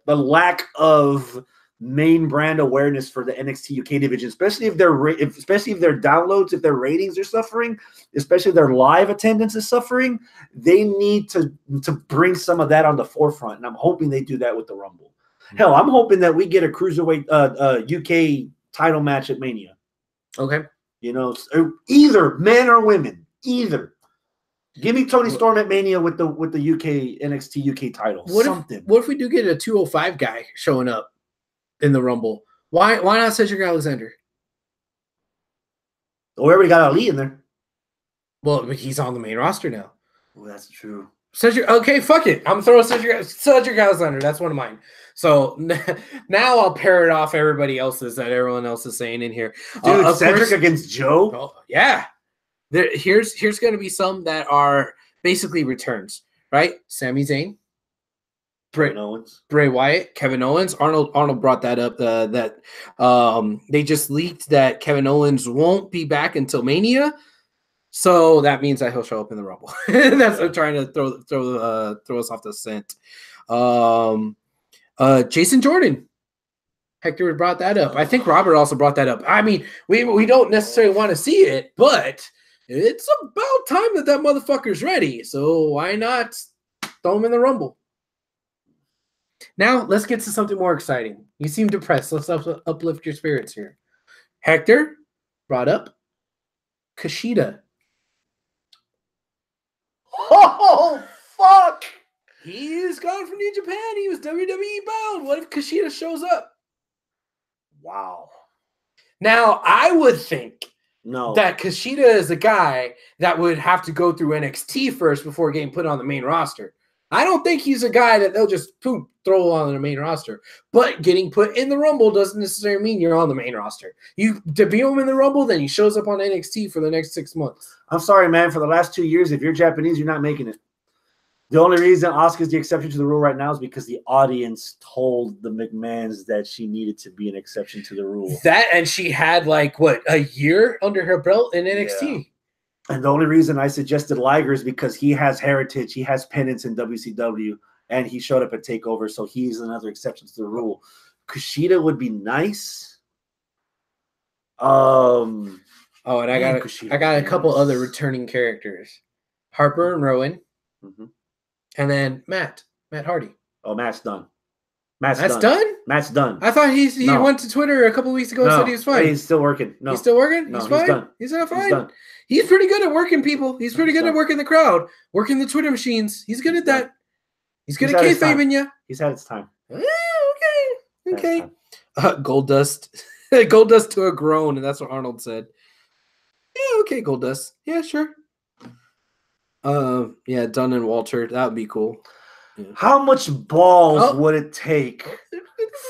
Speaker 2: lack of main brand awareness for the NXT UK division, especially if their downloads, if their ratings are suffering, especially if their live attendance is suffering. They need to bring some of that on the forefront, and I'm hoping they do that with the Rumble. Hell, I'm hoping that we get a cruiserweight UK title match at Mania.
Speaker 1: Okay,
Speaker 2: either men or women, either. Give me Tony Storm at Mania with the UK NXT UK title.
Speaker 1: What if we do get a 205 guy showing up in the Rumble? Why not Cedric Alexander?
Speaker 2: We already got Ali in there.
Speaker 1: Well, he's on the main roster now.
Speaker 2: Well, that's true.
Speaker 1: Cedric, okay, fuck it. I'm throwing Cedric Alexander. That's one of mine. So now I'll parrot off everybody else's that everyone else is saying in here.
Speaker 2: Dude, Cedric against Joe?
Speaker 1: Oh, yeah. Here's going to be some that are basically returns, right? Sami Zayn, Bray Wyatt, Kevin Owens. Arnold brought that up. That they just leaked that Kevin Owens won't be back until Mania, so that means that he'll show up in the Rumble. That's what I'm trying to throw us off the scent. Jason Jordan. Hector brought that up. I think Robert also brought that up. I mean, we don't necessarily want to see it, but it's about time that motherfucker's ready. So why not throw him in the Rumble? Now, let's get to something more exciting. You seem depressed. Let's uplift your spirits here. Hector brought up Kushida.
Speaker 2: Oh, fuck!
Speaker 1: He's gone from New Japan. He was WWE bound. What if Kushida shows up?
Speaker 2: Wow.
Speaker 1: Now, I would think that Kushida is a guy that would have to go through NXT first before getting put on the main roster. I don't think he's a guy that they'll just throw on the main roster. But getting put in the Rumble doesn't necessarily mean you're on the main roster. You debut him in the Rumble, then he shows up on NXT for the next 6 months.
Speaker 2: I'm sorry, man. For the last 2 years, if you're Japanese, you're not making it. The only reason Asuka's the exception to the rule right now is because the audience told the McMahons that she needed to be an exception to the rule.
Speaker 1: That, and she had a year under her belt in NXT. Yeah.
Speaker 2: And the only reason I suggested Liger is because he has heritage, he has pennants in WCW, and he showed up at TakeOver, so he's another exception to the rule. Kushida would be nice.
Speaker 1: And I got a couple other returning characters. Harper and Rowan. Mm-hmm. And then Matt Hardy.
Speaker 2: Oh, Matt's done.
Speaker 1: Matt's done?
Speaker 2: Matt's done.
Speaker 1: I thought he went to Twitter a couple weeks ago and said he was fine.
Speaker 2: He's still working. No.
Speaker 1: He's still working?
Speaker 2: No,
Speaker 1: he's fine?
Speaker 2: Done.
Speaker 1: He's not fine? He's done. He's pretty good at working people. He's pretty good at working the crowd, working the Twitter machines. He's good at that. He's good at kayfabing you.
Speaker 2: He's had his time.
Speaker 1: Okay. Goldust. Goldust to a groan, and that's what Arnold said. Yeah, okay, Goldust. Yeah, sure. Yeah, Dunn and Walter. That would be cool. Yeah.
Speaker 2: How much balls would it take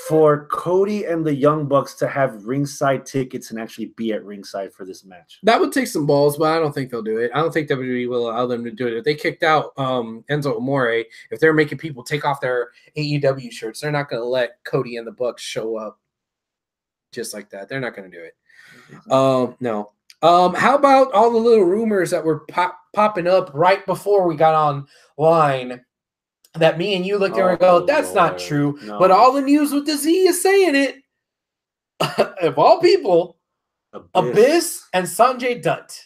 Speaker 2: for Cody and the Young Bucks to have ringside tickets and actually be at ringside for this match?
Speaker 1: That would take some balls, but I don't think they'll do it. I don't think WWE will allow them to do it. If they kicked out Enzo Amore, if they're making people take off their AEW shirts, they're not going to let Cody and the Bucks show up just like that. They're not going to do it. No. How about all the little rumors that were popping up right before we got online that me and you looked there and go, that's not true. No. But all the news with the Z is saying it. Of all people, Abyss and Sanjay Dutt.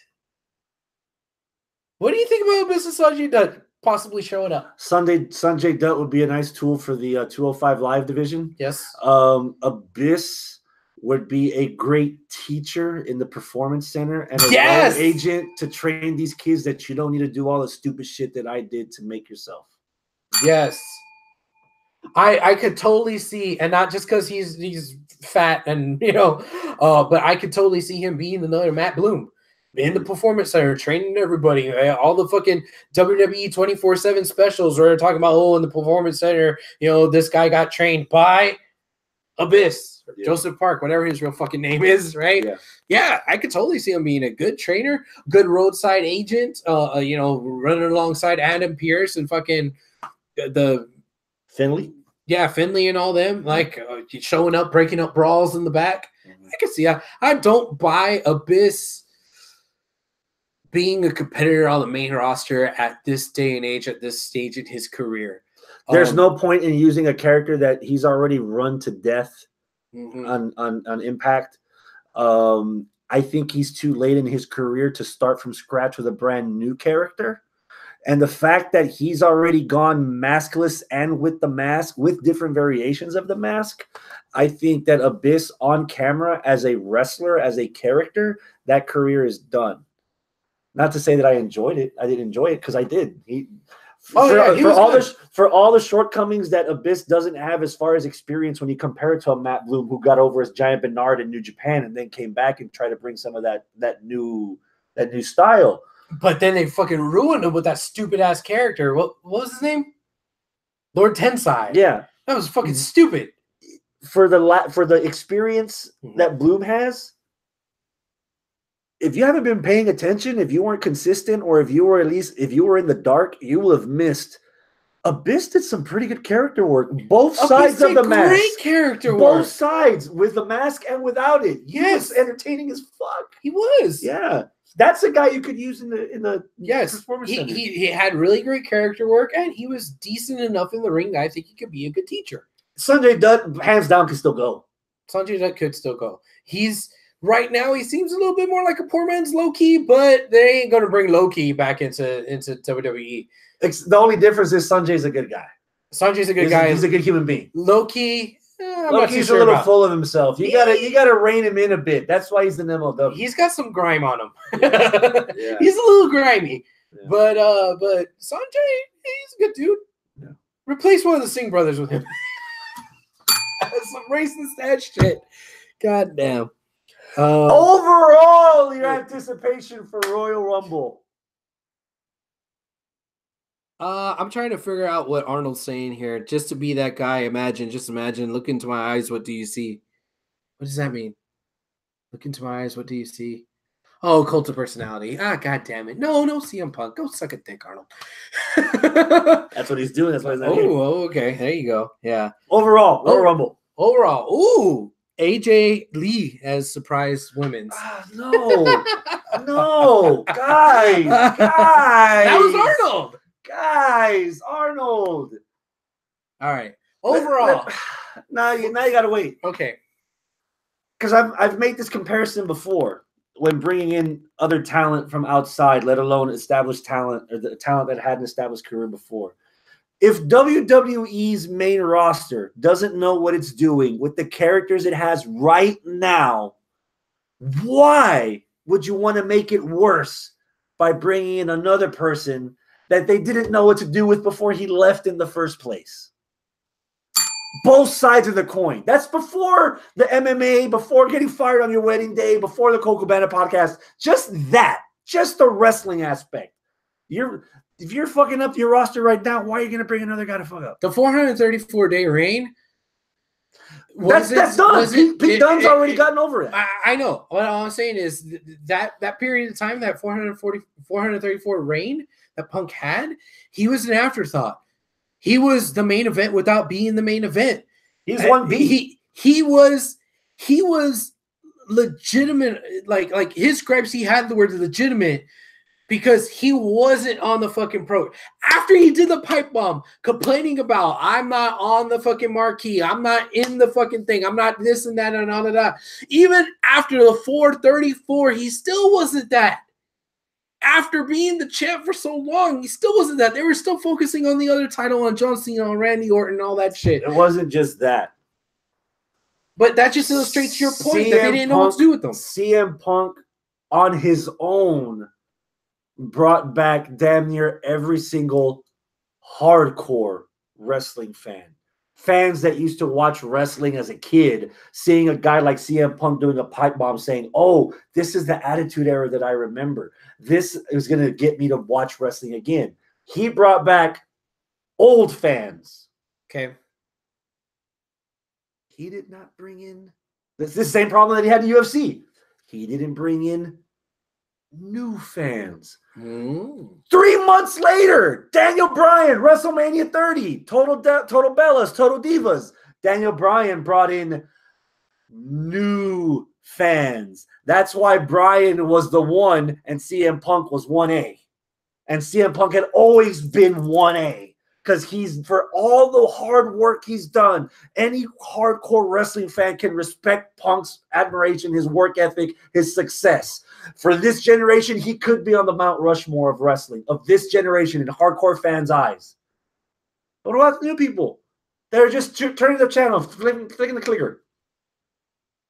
Speaker 1: What do you think about Abyss and Sanjay Dutt possibly showing up?
Speaker 2: Sanjay Dutt would be a nice tool for the 205 Live division.
Speaker 1: Yes.
Speaker 2: Abyss would be a great teacher in the performance center and a young agent to train these kids that you don't need to do all the stupid shit that I did to make yourself.
Speaker 1: Yes. I could totally see, and not just because he's fat and but I could totally see him being another Matt Bloom in the performance center, training everybody. All the fucking WWE 24/7 specials where they're talking about, in the performance center, this guy got trained by Abyss, Joseph Park, whatever his real fucking name is, right? Yeah, I could totally see him being a good trainer, good roadside agent, running alongside Adam Pearce and fucking the
Speaker 2: Finley.
Speaker 1: Yeah, Finley and all them, like showing up, breaking up brawls in the back. I can see that. I don't buy Abyss being a competitor on the main roster at this day and age, at this stage in his career.
Speaker 2: There's no point in using a character that he's already run to death on Impact. I think he's too late in his career to start from scratch with a brand new character. And the fact that he's already gone maskless and with the mask, with different variations of the mask, I think that Abyss on camera as a wrestler, as a character, that career is done. Not to say that I enjoyed it. I didn't enjoy it because I did. For all the shortcomings that Abyss doesn't have as far as experience when you compare it to a Matt Bloom who got over as Giant Bernard in New Japan and then came back and tried to bring some of that new style.
Speaker 1: But then they fucking ruined him with that stupid ass character. What was his name? Lord Tensai.
Speaker 2: Yeah,
Speaker 1: that was fucking stupid.
Speaker 2: For the experience that Bloom has, if you haven't been paying attention, if you weren't consistent, or if you were in the dark, you will have missed. Abyss did some pretty good character work. Both sides of the mask.
Speaker 1: Great character work.
Speaker 2: Both sides, with the mask and without it. He was entertaining as fuck.
Speaker 1: He was.
Speaker 2: Yeah. That's a guy you could use in the performance center.
Speaker 1: He had really great character work, and he was decent enough in the ring that I think he could be a good teacher.
Speaker 2: Sanjay Dutt, hands down, could still go.
Speaker 1: Sanjay Dutt could still go. Right now, he seems a little bit more like a poor man's Low-Ki, but they ain't going to bring Low-Ki back into WWE.
Speaker 2: The only difference is Sanjay's a good guy.
Speaker 1: Sanjay's a good guy.
Speaker 2: He's a good human being.
Speaker 1: Low-Ki,
Speaker 2: Low-Ki's a little full of himself. You gotta rein him in a bit. That's why he's an MLW.
Speaker 1: He's got some grime on him. Yeah. He's a little grimy. Yeah. But Sanjay, he's a good dude. Yeah. Replace one of the Singh brothers with him. Some racist ass shit. God damn.
Speaker 2: Overall, your anticipation for Royal Rumble.
Speaker 1: I'm trying to figure out what Arnold's saying here. Just to be that guy, just imagine. Look into my eyes. What do you see? What does that mean? Look into my eyes. What do you see? Oh, cult of personality. God damn it. No, CM Punk. Go suck a dick, Arnold.
Speaker 2: That's what he's doing. That's why he's not here.
Speaker 1: Okay. There you go. Yeah.
Speaker 2: Overall, Royal Rumble.
Speaker 1: Overall. Ooh. AJ Lee as surprise women's.
Speaker 2: No, guys.
Speaker 1: That was Arnold.
Speaker 2: Guys, Arnold.
Speaker 1: All right. Overall.
Speaker 2: Now you gotta wait.
Speaker 1: Okay.
Speaker 2: Because I've made this comparison before when bringing in other talent from outside, let alone established talent or the talent that had an established career before. If WWE's main roster doesn't know what it's doing with the characters it has right now, why would you want to make it worse by bringing in another person that they didn't know what to do with before he left in the first place? Both sides of the coin. That's before the MMA, before getting fired on your wedding day, before the Coco Cabana podcast. Just the wrestling aspect. If you're fucking up your roster right now, why are you going to bring another guy to fuck up?
Speaker 1: The 434-day reign.
Speaker 2: That's done. Pete Dunne's already gotten over it.
Speaker 1: I know. What I'm saying is that period of time, that 434 reign that Punk had, he was an afterthought. He was the main event without being the main event.
Speaker 2: He's 1B.
Speaker 1: He was legitimate. Like his gripes he had were legitimate. because he wasn't on the fucking pro. After he did the pipe bomb, complaining about, I'm not on the fucking marquee, I'm not in the fucking thing, I'm not this and that and all of that. Even after the 434, he still wasn't that. After being the champ for so long, he still wasn't that. They were still focusing on the other title, on John Cena, on Randy Orton, and all that shit.
Speaker 2: It wasn't just that.
Speaker 1: But that just illustrates your point that they didn't know what to do with them.
Speaker 2: CM Punk, on his own, brought back damn near every single hardcore wrestling fan. Fans that used to watch wrestling as a kid, seeing a guy like CM Punk doing a pipe bomb saying, oh, this is the Attitude Era that I remember. This is going to get me to watch wrestling again. He brought back old fans.
Speaker 1: Okay.
Speaker 2: He did not bring in this the same problem that he had in UFC. He didn't bring in new fans. 3 months later, Daniel Bryan, WrestleMania 30, Total Bellas, Total Divas. Daniel Bryan brought in new fans. That's why Bryan was the 1 and CM Punk was 1A. And CM Punk had always been 1A. Because he's, for all the hard work he's done, any hardcore wrestling fan can respect Punk's admiration, his work ethic, his success. For this generation, he could be on the Mount Rushmore of wrestling, of this generation in hardcore fans' eyes. But what about the new people? They're just turning the channel, clicking the clicker.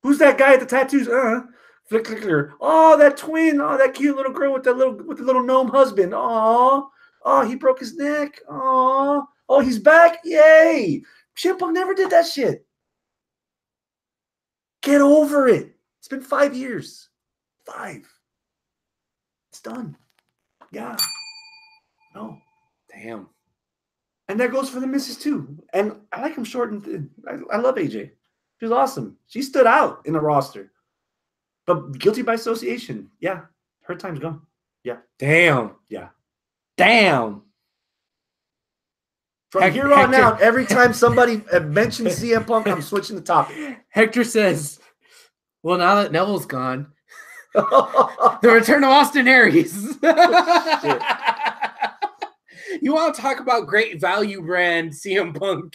Speaker 2: Who's that guy at the tattoos? Flick clicker. Oh, that twin. Oh, that cute little girl with the little gnome husband. Oh, he broke his neck. Oh, he's back. Yay. CM Punk never did that shit. Get over it. It's been 5 years. 5. It's done. Yeah. No.
Speaker 1: Damn.
Speaker 2: And that goes for the missus too. And I like him short and thin. I love AJ. She's awesome. She stood out in the roster. But guilty by association. Yeah. Her time's gone. Yeah.
Speaker 1: Damn.
Speaker 2: Yeah.
Speaker 1: Damn.
Speaker 2: From here on out, every time somebody mentions CM Punk, I'm switching the topic.
Speaker 1: Hector says, well, now that Neville's gone, the return of Austin Aries. You want to talk about great value brand CM Punk?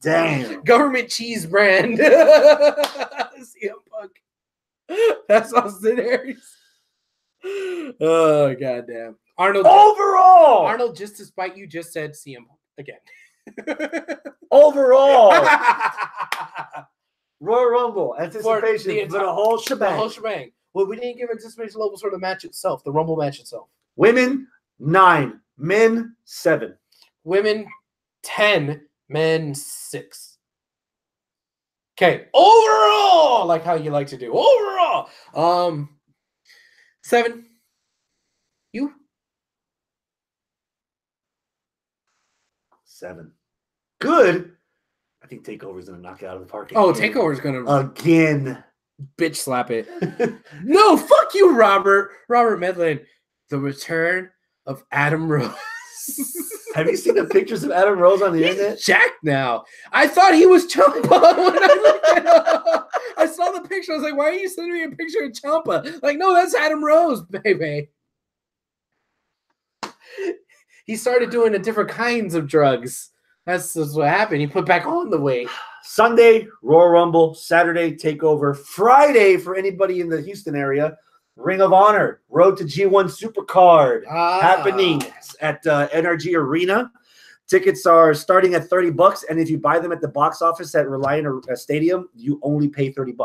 Speaker 2: Damn.
Speaker 1: Government cheese brand CM Punk. That's Austin Aries. Oh, goddamn. Arnold.
Speaker 2: Overall.
Speaker 1: Arnold, just despite you just said CM Punk again.
Speaker 2: Overall. Royal Rumble. Anticipation for the whole shebang.
Speaker 1: The whole shebang. Well, we didn't give anticipation levels for the match itself, the Rumble match itself.
Speaker 2: Women, 9. Men, 7.
Speaker 1: Women, 10. Men, 6. Okay. Overall, like how you like to do. Overall. 7. You?
Speaker 2: 7. Good. I think Takeover's going to knock it out of the park.
Speaker 1: Oh, Takeover's going to
Speaker 2: again
Speaker 1: bitch slap it. No, fuck you, Robert. Robert Medlin. The return of Adam Rose.
Speaker 2: Have you seen the pictures of Adam Rose on the internet?
Speaker 1: Jacked now. I thought he was Ciampa when I looked it up. I saw the picture. I was like, why are you sending me a picture of Ciampa? Like, no, that's Adam Rose, baby. He started doing the different kinds of drugs. That's what happened. He put back on the weight.
Speaker 2: Sunday, Royal Rumble. Saturday, Takeover. Friday, for anybody in the Houston area, Ring of Honor, Road to G1 Supercard happening at NRG Arena. Tickets are starting at $30, and if you buy them at the box office at Reliant Stadium, you only pay $30.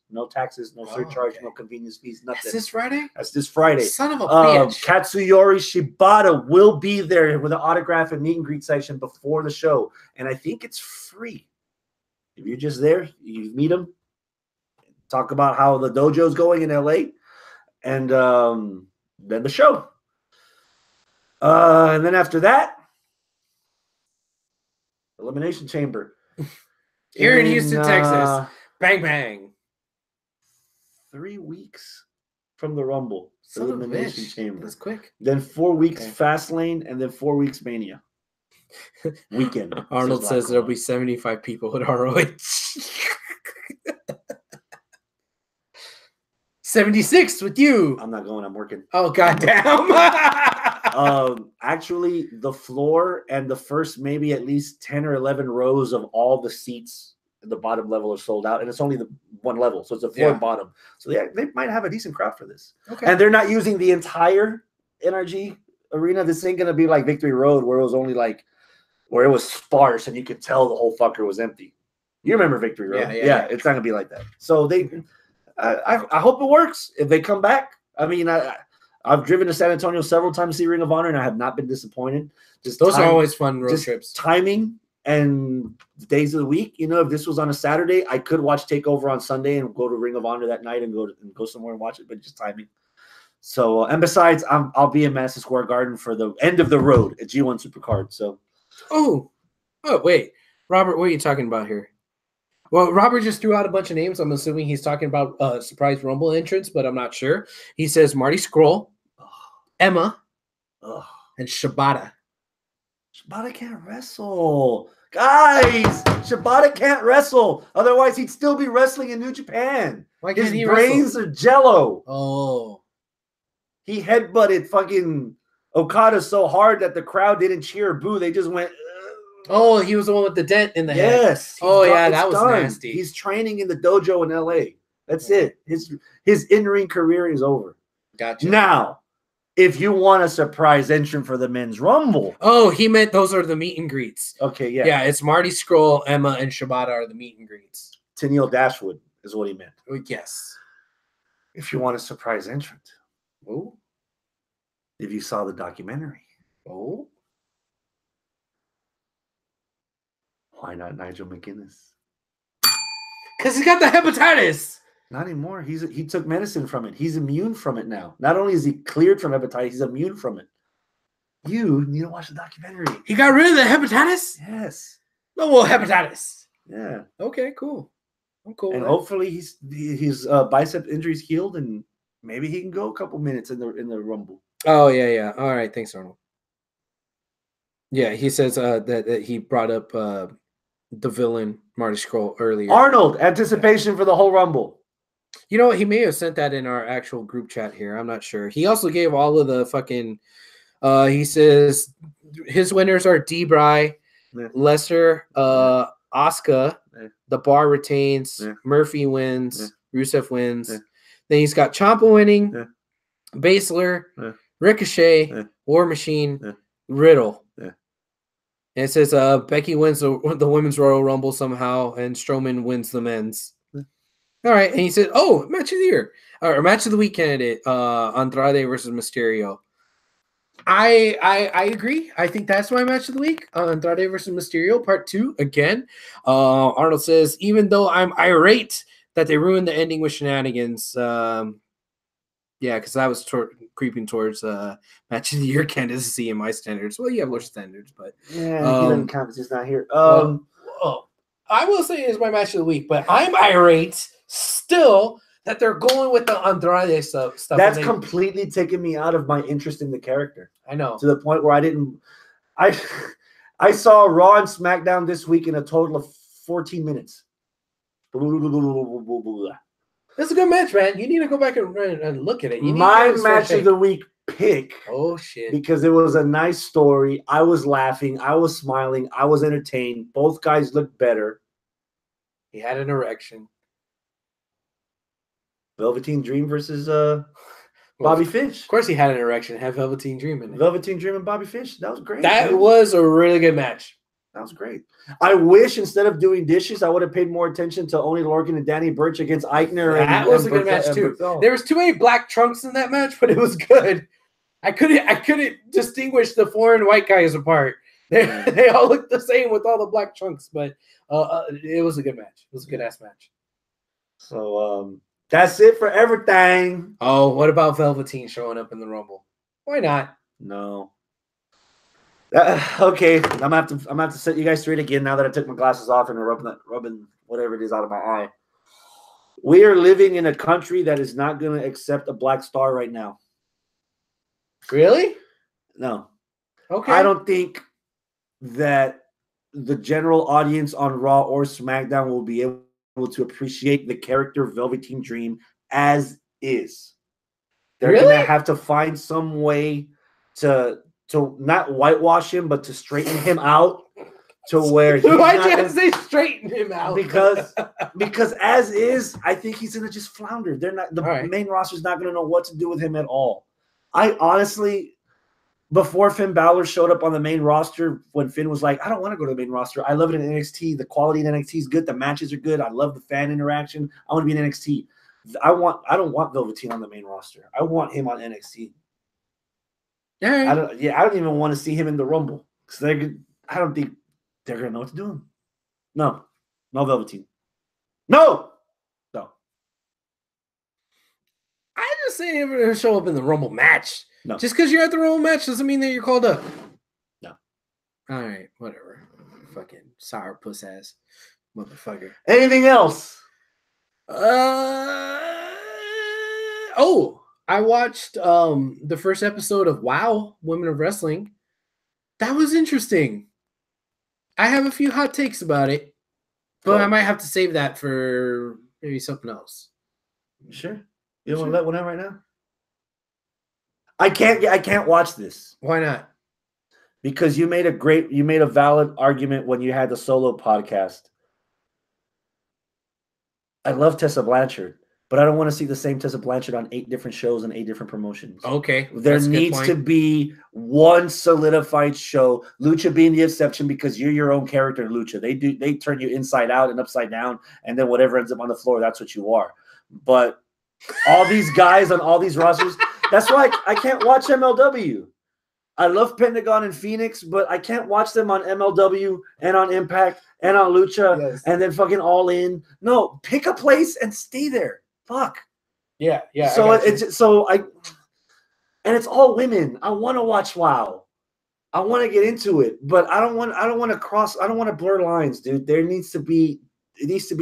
Speaker 2: No taxes, no surcharge, no convenience fees, nothing.
Speaker 1: That's this Friday?
Speaker 2: That's this Friday.
Speaker 1: Son of a bitch.
Speaker 2: Katsuyori Shibata will be there with an autograph and meet and greet session before the show, and I think it's free. If you're just there, you meet him, talk about how the dojo's going in LA, and then the show. And then after that, Elimination Chamber.
Speaker 1: Here in Houston, Texas. Bang, bang.
Speaker 2: 3 weeks from the Rumble. Elimination Chamber.
Speaker 1: That's quick.
Speaker 2: Then 4 weeks Fastlane, and then 4 weeks Mania. Weekend.
Speaker 1: Arnold says there'll be 75 people at ROH. 76 with you.
Speaker 2: I'm not going. I'm working.
Speaker 1: Oh, goddamn.
Speaker 2: Actually, the floor and the first maybe at least 10 or 11 rows of all the seats at the bottom level are sold out, and it's only the one level, so it's a floor bottom. So they might have a decent crowd for this.
Speaker 1: Okay.
Speaker 2: And they're not using the entire NRG arena. This ain't gonna be like Victory Road, where it was only like where it was sparse and you could tell the whole fucker was empty. You remember Victory Road? Yeah. It's not gonna be like that. So I hope it works. If they come back, I mean, I've driven to San Antonio several times to see Ring of Honor, and I have not been disappointed.
Speaker 1: Those are always fun road trips.
Speaker 2: Timing and days of the week. You know, if this was on a Saturday, I could watch Takeover on Sunday and go to Ring of Honor that night and go somewhere and watch it, but just timing. So, and besides, I'll be in Madison Square Garden for the end of the road at G1 Supercard. So,
Speaker 1: oh, wait, Robert, what are you talking about here? Well, Robert just threw out a bunch of names. I'm assuming he's talking about surprise Rumble entrance, but I'm not sure. He says Marty Scurll, Emma, and Shibata.
Speaker 2: Shibata can't wrestle. Guys, Shibata can't wrestle. Otherwise, he'd still be wrestling in New Japan.
Speaker 1: Why can't
Speaker 2: His brains are jello.
Speaker 1: Oh.
Speaker 2: He headbutted fucking Okada so hard that the crowd didn't cheer or boo. They just went,
Speaker 1: oh, he was the one with the dent in the head.
Speaker 2: Yes.
Speaker 1: Oh, yeah, that was nasty.
Speaker 2: He's training in the dojo in LA. That's it. His in-ring career is over.
Speaker 1: Gotcha.
Speaker 2: Now, if you want a surprise entrant for the Men's Rumble.
Speaker 1: Oh, he meant those are the meet and greets.
Speaker 2: Okay, yeah.
Speaker 1: Yeah, it's Marty Scurll, Emma, and Shibata are the meet and greets.
Speaker 2: Tennille Dashwood is what he meant.
Speaker 1: Yes.
Speaker 2: If you want a surprise entrant.
Speaker 1: Oh.
Speaker 2: If you saw the documentary.
Speaker 1: Oh.
Speaker 2: Why not Nigel McGuinness?
Speaker 1: Because he's got the hepatitis.
Speaker 2: Not anymore. He took medicine from it. He's immune from it now. Not only is he cleared from hepatitis, he's immune from it. You need to watch the documentary.
Speaker 1: He got rid of the hepatitis?
Speaker 2: Yes.
Speaker 1: Oh, well, hepatitis.
Speaker 2: Yeah.
Speaker 1: Okay, cool. I'm cool.
Speaker 2: And hopefully his bicep injury's healed, and maybe he can go a couple minutes in the Rumble.
Speaker 1: Oh, yeah. All right. Thanks, Arnold. Yeah, he says that he brought up the villain Marty Scurll earlier.
Speaker 2: Arnold, anticipation for the whole Rumble.
Speaker 1: You know what? He may have sent that in our actual group chat here. I'm not sure. He also gave all of the fucking. He says his winners are D-Bry, Lesnar, Asuka. The Bar retains. Murphy wins. Rusev wins. Then he's got Ciampa winning. Baszler, Ricochet, War Machine, Riddle. And it says Becky wins the Women's Royal Rumble somehow, and Strowman wins the men's. All right. And he said, oh, match of the year. Or match of the week candidate, Andrade versus Mysterio. I agree. I think that's my match of the week. Andrade versus Mysterio, part 2. Again, Arnold says, even though I'm irate that they ruined the ending with shenanigans, yeah, because I was creeping towards match of the year candidacy in my standards. Well, you have lower standards, but
Speaker 2: yeah, he doesn't count. He's just not here.
Speaker 1: I will say it's my match of the week, but I'm irate still that they're going with the Andrade stuff.
Speaker 2: That's completely taken me out of my interest in the character.
Speaker 1: I know,
Speaker 2: to the point where I saw Raw and SmackDown this week in a total of 14 minutes.
Speaker 1: It's a good match, man. You need to go back and look at it.
Speaker 2: My match of the week pick.
Speaker 1: Oh, shit.
Speaker 2: Because it was a nice story. I was laughing. I was smiling. I was entertained. Both guys looked better.
Speaker 1: He had an erection.
Speaker 2: Velveteen Dream versus Bobby Fish.
Speaker 1: Of course he had an erection. Had Velveteen Dream in it.
Speaker 2: Velveteen Dream and Bobby Fish. That was great.
Speaker 1: That was a really good match.
Speaker 2: That was great. I wish instead of doing dishes, I would have paid more attention to Oney Lorcan and Danny Burch against Eichner.
Speaker 1: That was a good match too. There was too many black trunks in that match, but it was good. I couldn't distinguish the foreign white guys apart. They all looked the same with all the black trunks, but it was a good match. It was a good ass match.
Speaker 2: So that's it for everything.
Speaker 1: Oh, what about Velveteen showing up in the Rumble? Why not?
Speaker 2: No. Okay, I'm gonna have to set you guys straight again now that I took my glasses off and rubbing whatever it is out of my eye. We are living in a country that is not going to accept a black star right now.
Speaker 1: Really?
Speaker 2: No.
Speaker 1: Okay.
Speaker 2: I don't think that the general audience on Raw or SmackDown will be able to appreciate the character Velveteen Dream as is. They're
Speaker 1: Really?
Speaker 2: gonna have to find some way to not whitewash him, but to straighten him out to where he's
Speaker 1: Why'd
Speaker 2: not
Speaker 1: you have
Speaker 2: gonna,
Speaker 1: to say straighten him out?
Speaker 2: because as is, I think he's gonna just flounder. They're not main roster's not gonna know what to do with him at all. I honestly, before Finn Balor showed up on the main roster, when Finn was like, I don't want to go to the main roster. I love it in NXT. The quality in NXT is good. The matches are good. I love the fan interaction. I want to be in NXT. I don't want Velveteen on the main roster. I want him on NXT.
Speaker 1: Yeah.
Speaker 2: I don't even want to see him in the Rumble because I don't think they're gonna know what to do him. No Velveteen. No.
Speaker 1: I just say him to show up in the Rumble match.
Speaker 2: No.
Speaker 1: Just because you're at the Rumble match doesn't mean that you're called up.
Speaker 2: No.
Speaker 1: All right, whatever. Fucking sour puss ass motherfucker.
Speaker 2: Anything else?
Speaker 1: I watched the first episode of WoW, Women of Wrestling. That was interesting. I have a few hot takes about it, but I might have to save that for maybe something else.
Speaker 2: Sure. You don't want to let one out right now? I can't watch this.
Speaker 1: Why not?
Speaker 2: Because you made a valid argument when you had the solo podcast. I love Tessa Blanchard, but I don't want to see the same Tessa Blanchard on 8 different shows and 8 different promotions.
Speaker 1: Okay.
Speaker 2: There needs to be one solidified show, Lucha being the exception because you're your own character in Lucha. They turn you inside out and upside down, and then whatever ends up on the floor, that's what you are. But all these guys on all these rosters, that's why I can't watch MLW. I love Pentagon and Phoenix, but I can't watch them on MLW and on Impact and on Lucha and then fucking All In. No, pick a place and stay there. Fuck.
Speaker 1: Yeah.
Speaker 2: So and it's all women. I want to watch WoW. I want to get into it, but I don't want to blur lines, dude. It needs to be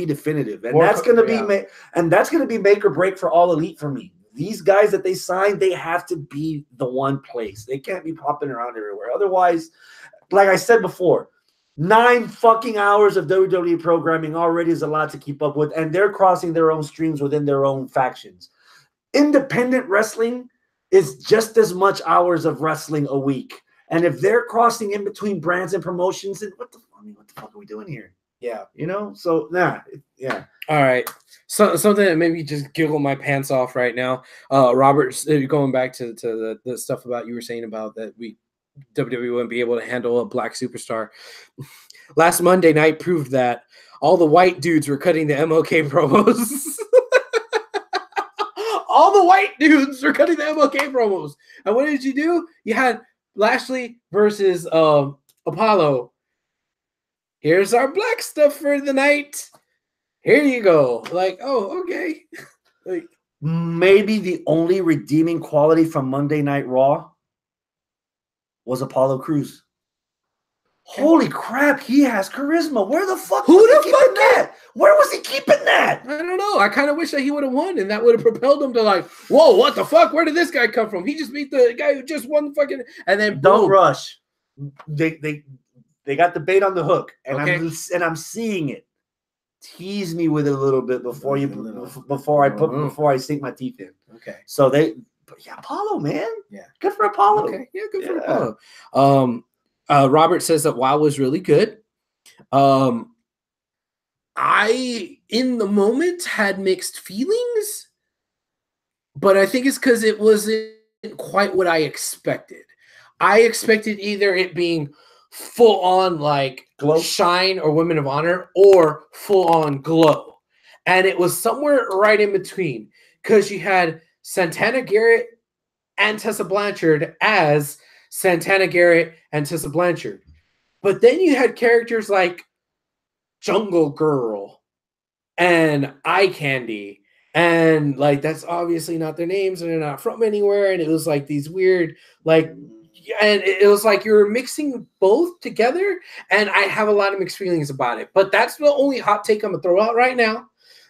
Speaker 2: definitive. And that's going to be make or break for All Elite for me. These guys that they signed, they have to be the one place. They can't be popping around everywhere. Otherwise, like I said before, 9 fucking hours of WWE programming already is a lot to keep up with, and they're crossing their own streams within their own factions. Independent wrestling is just as much hours of wrestling a week. And if they're crossing in between brands and promotions, then what the fuck are we doing here?
Speaker 1: Yeah.
Speaker 2: So yeah.
Speaker 1: All right. So something that made me just giggle my pants off right now. Robert, going back to the stuff about you were saying about that WWE wouldn't be able to handle a black superstar. Last Monday night proved that all the white dudes were cutting the MLK promos. All the white dudes were cutting the MLK promos. And what did you do? You had Lashley versus Apollo. Here's our black stuff for the night. Here you go. Like, oh, okay. Like,
Speaker 2: maybe the only redeeming quality from Monday Night Raw was Apollo Crews. Holy crap, he has charisma. Where the fuck was he keeping that? Where was he keeping that?
Speaker 1: I don't know. I kind of wish that he would have won, and that would have propelled him to like, whoa, what the fuck? Where did this guy come from? He just beat the guy who just won the fucking, and then
Speaker 2: don't
Speaker 1: boom.
Speaker 2: rush. They got the bait on the hook, and I'm seeing it. Tease me with it a little bit before I sink my teeth in.
Speaker 1: Okay.
Speaker 2: So Apollo, man. Yeah. Good for Apollo.
Speaker 1: Okay. Yeah, good for Apollo. Robert says that WoW was really good. I, in the moment, had mixed feelings, but I think it's because it wasn't quite what I expected. I expected either it being full on like Glow, Shine, or Women of Honor, or full on Glow. And it was somewhere right in between because you had Santana Garrett and Tessa Blanchard as Santana Garrett and Tessa Blanchard. But then you had characters like Jungle Girl and Eye Candy. And like, that's obviously not their names and they're not from anywhere. And it was like these weird, like, and it was like you were mixing both together. And I have a lot of mixed feelings about it. But that's the only hot take I'm going to throw out right now.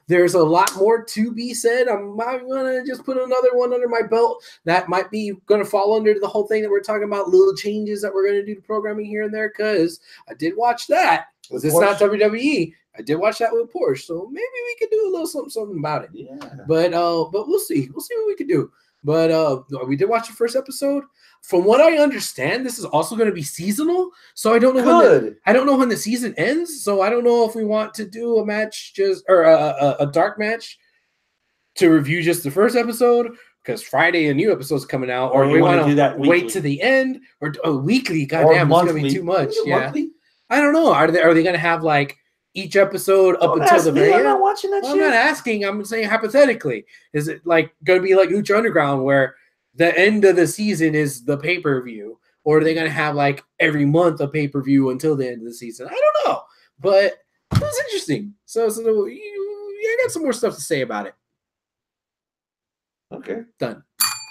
Speaker 1: There's a lot more to be said. I'm not going to just put another one under my belt. That might be going to fall under the whole thing that we're talking about, little changes that we're going to do to programming here and there, because I did watch that. It's not WWE. I did watch that with Porsche, so maybe we could do a little something about it.
Speaker 2: Yeah.
Speaker 1: But we'll see. We'll see what we could do. But we did watch the first episode. From what I understand, this is also going to be seasonal. So I don't know when the season ends. So I don't know if we want to do a match a dark match to review just the first episode, because Friday a new episode's coming out, or we want to wait to the end, or weekly. Goddamn, it's gonna be too much. Yeah, monthly? I don't know. Are they gonna have like each episode up until the very end?
Speaker 2: I'm not watching that shit.
Speaker 1: I'm not asking. I'm saying hypothetically. Is it like gonna be like Lucha Underground, where the end of the season is the pay-per-view, or are they gonna have like every month a pay-per-view until the end of the season? I don't know, but it was interesting. So I got some more stuff to say about it.
Speaker 2: Okay.
Speaker 1: Done.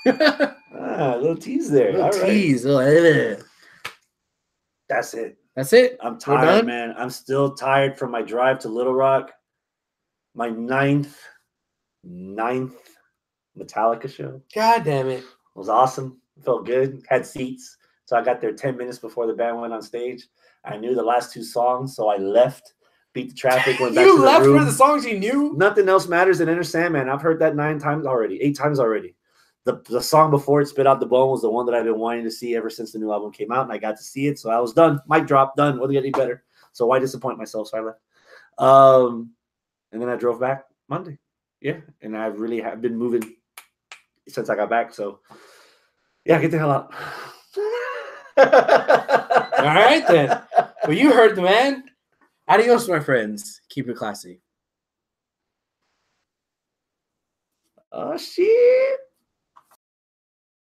Speaker 2: A little tease there.
Speaker 1: Little tease.
Speaker 2: Right. That's it.
Speaker 1: That's it.
Speaker 2: I'm tired, man. I'm still tired from my drive to Little Rock. My ninth Metallica show.
Speaker 1: God damn it.
Speaker 2: It was awesome. It felt good. Had seats. So I got there 10 minutes before the band went on stage. I knew the last two songs, so I left. Beat the traffic, went back to the room. You left for
Speaker 1: the songs you knew?
Speaker 2: Nothing Else Matters and Enter Sandman. I've heard that 8 times already. The song before it, Spit Out the Bone, was the one that I've been wanting to see ever since the new album came out, and I got to see it, so I was done. Mic drop, done. Wasn't getting any better. So why disappoint myself? So I left. And then I drove back Monday. Yeah, and I really have been moving since I got back. So, yeah, get the hell out.
Speaker 1: All right, then. Well, you heard the man. Adios, my friends. Keep it classy.
Speaker 2: Oh, shit.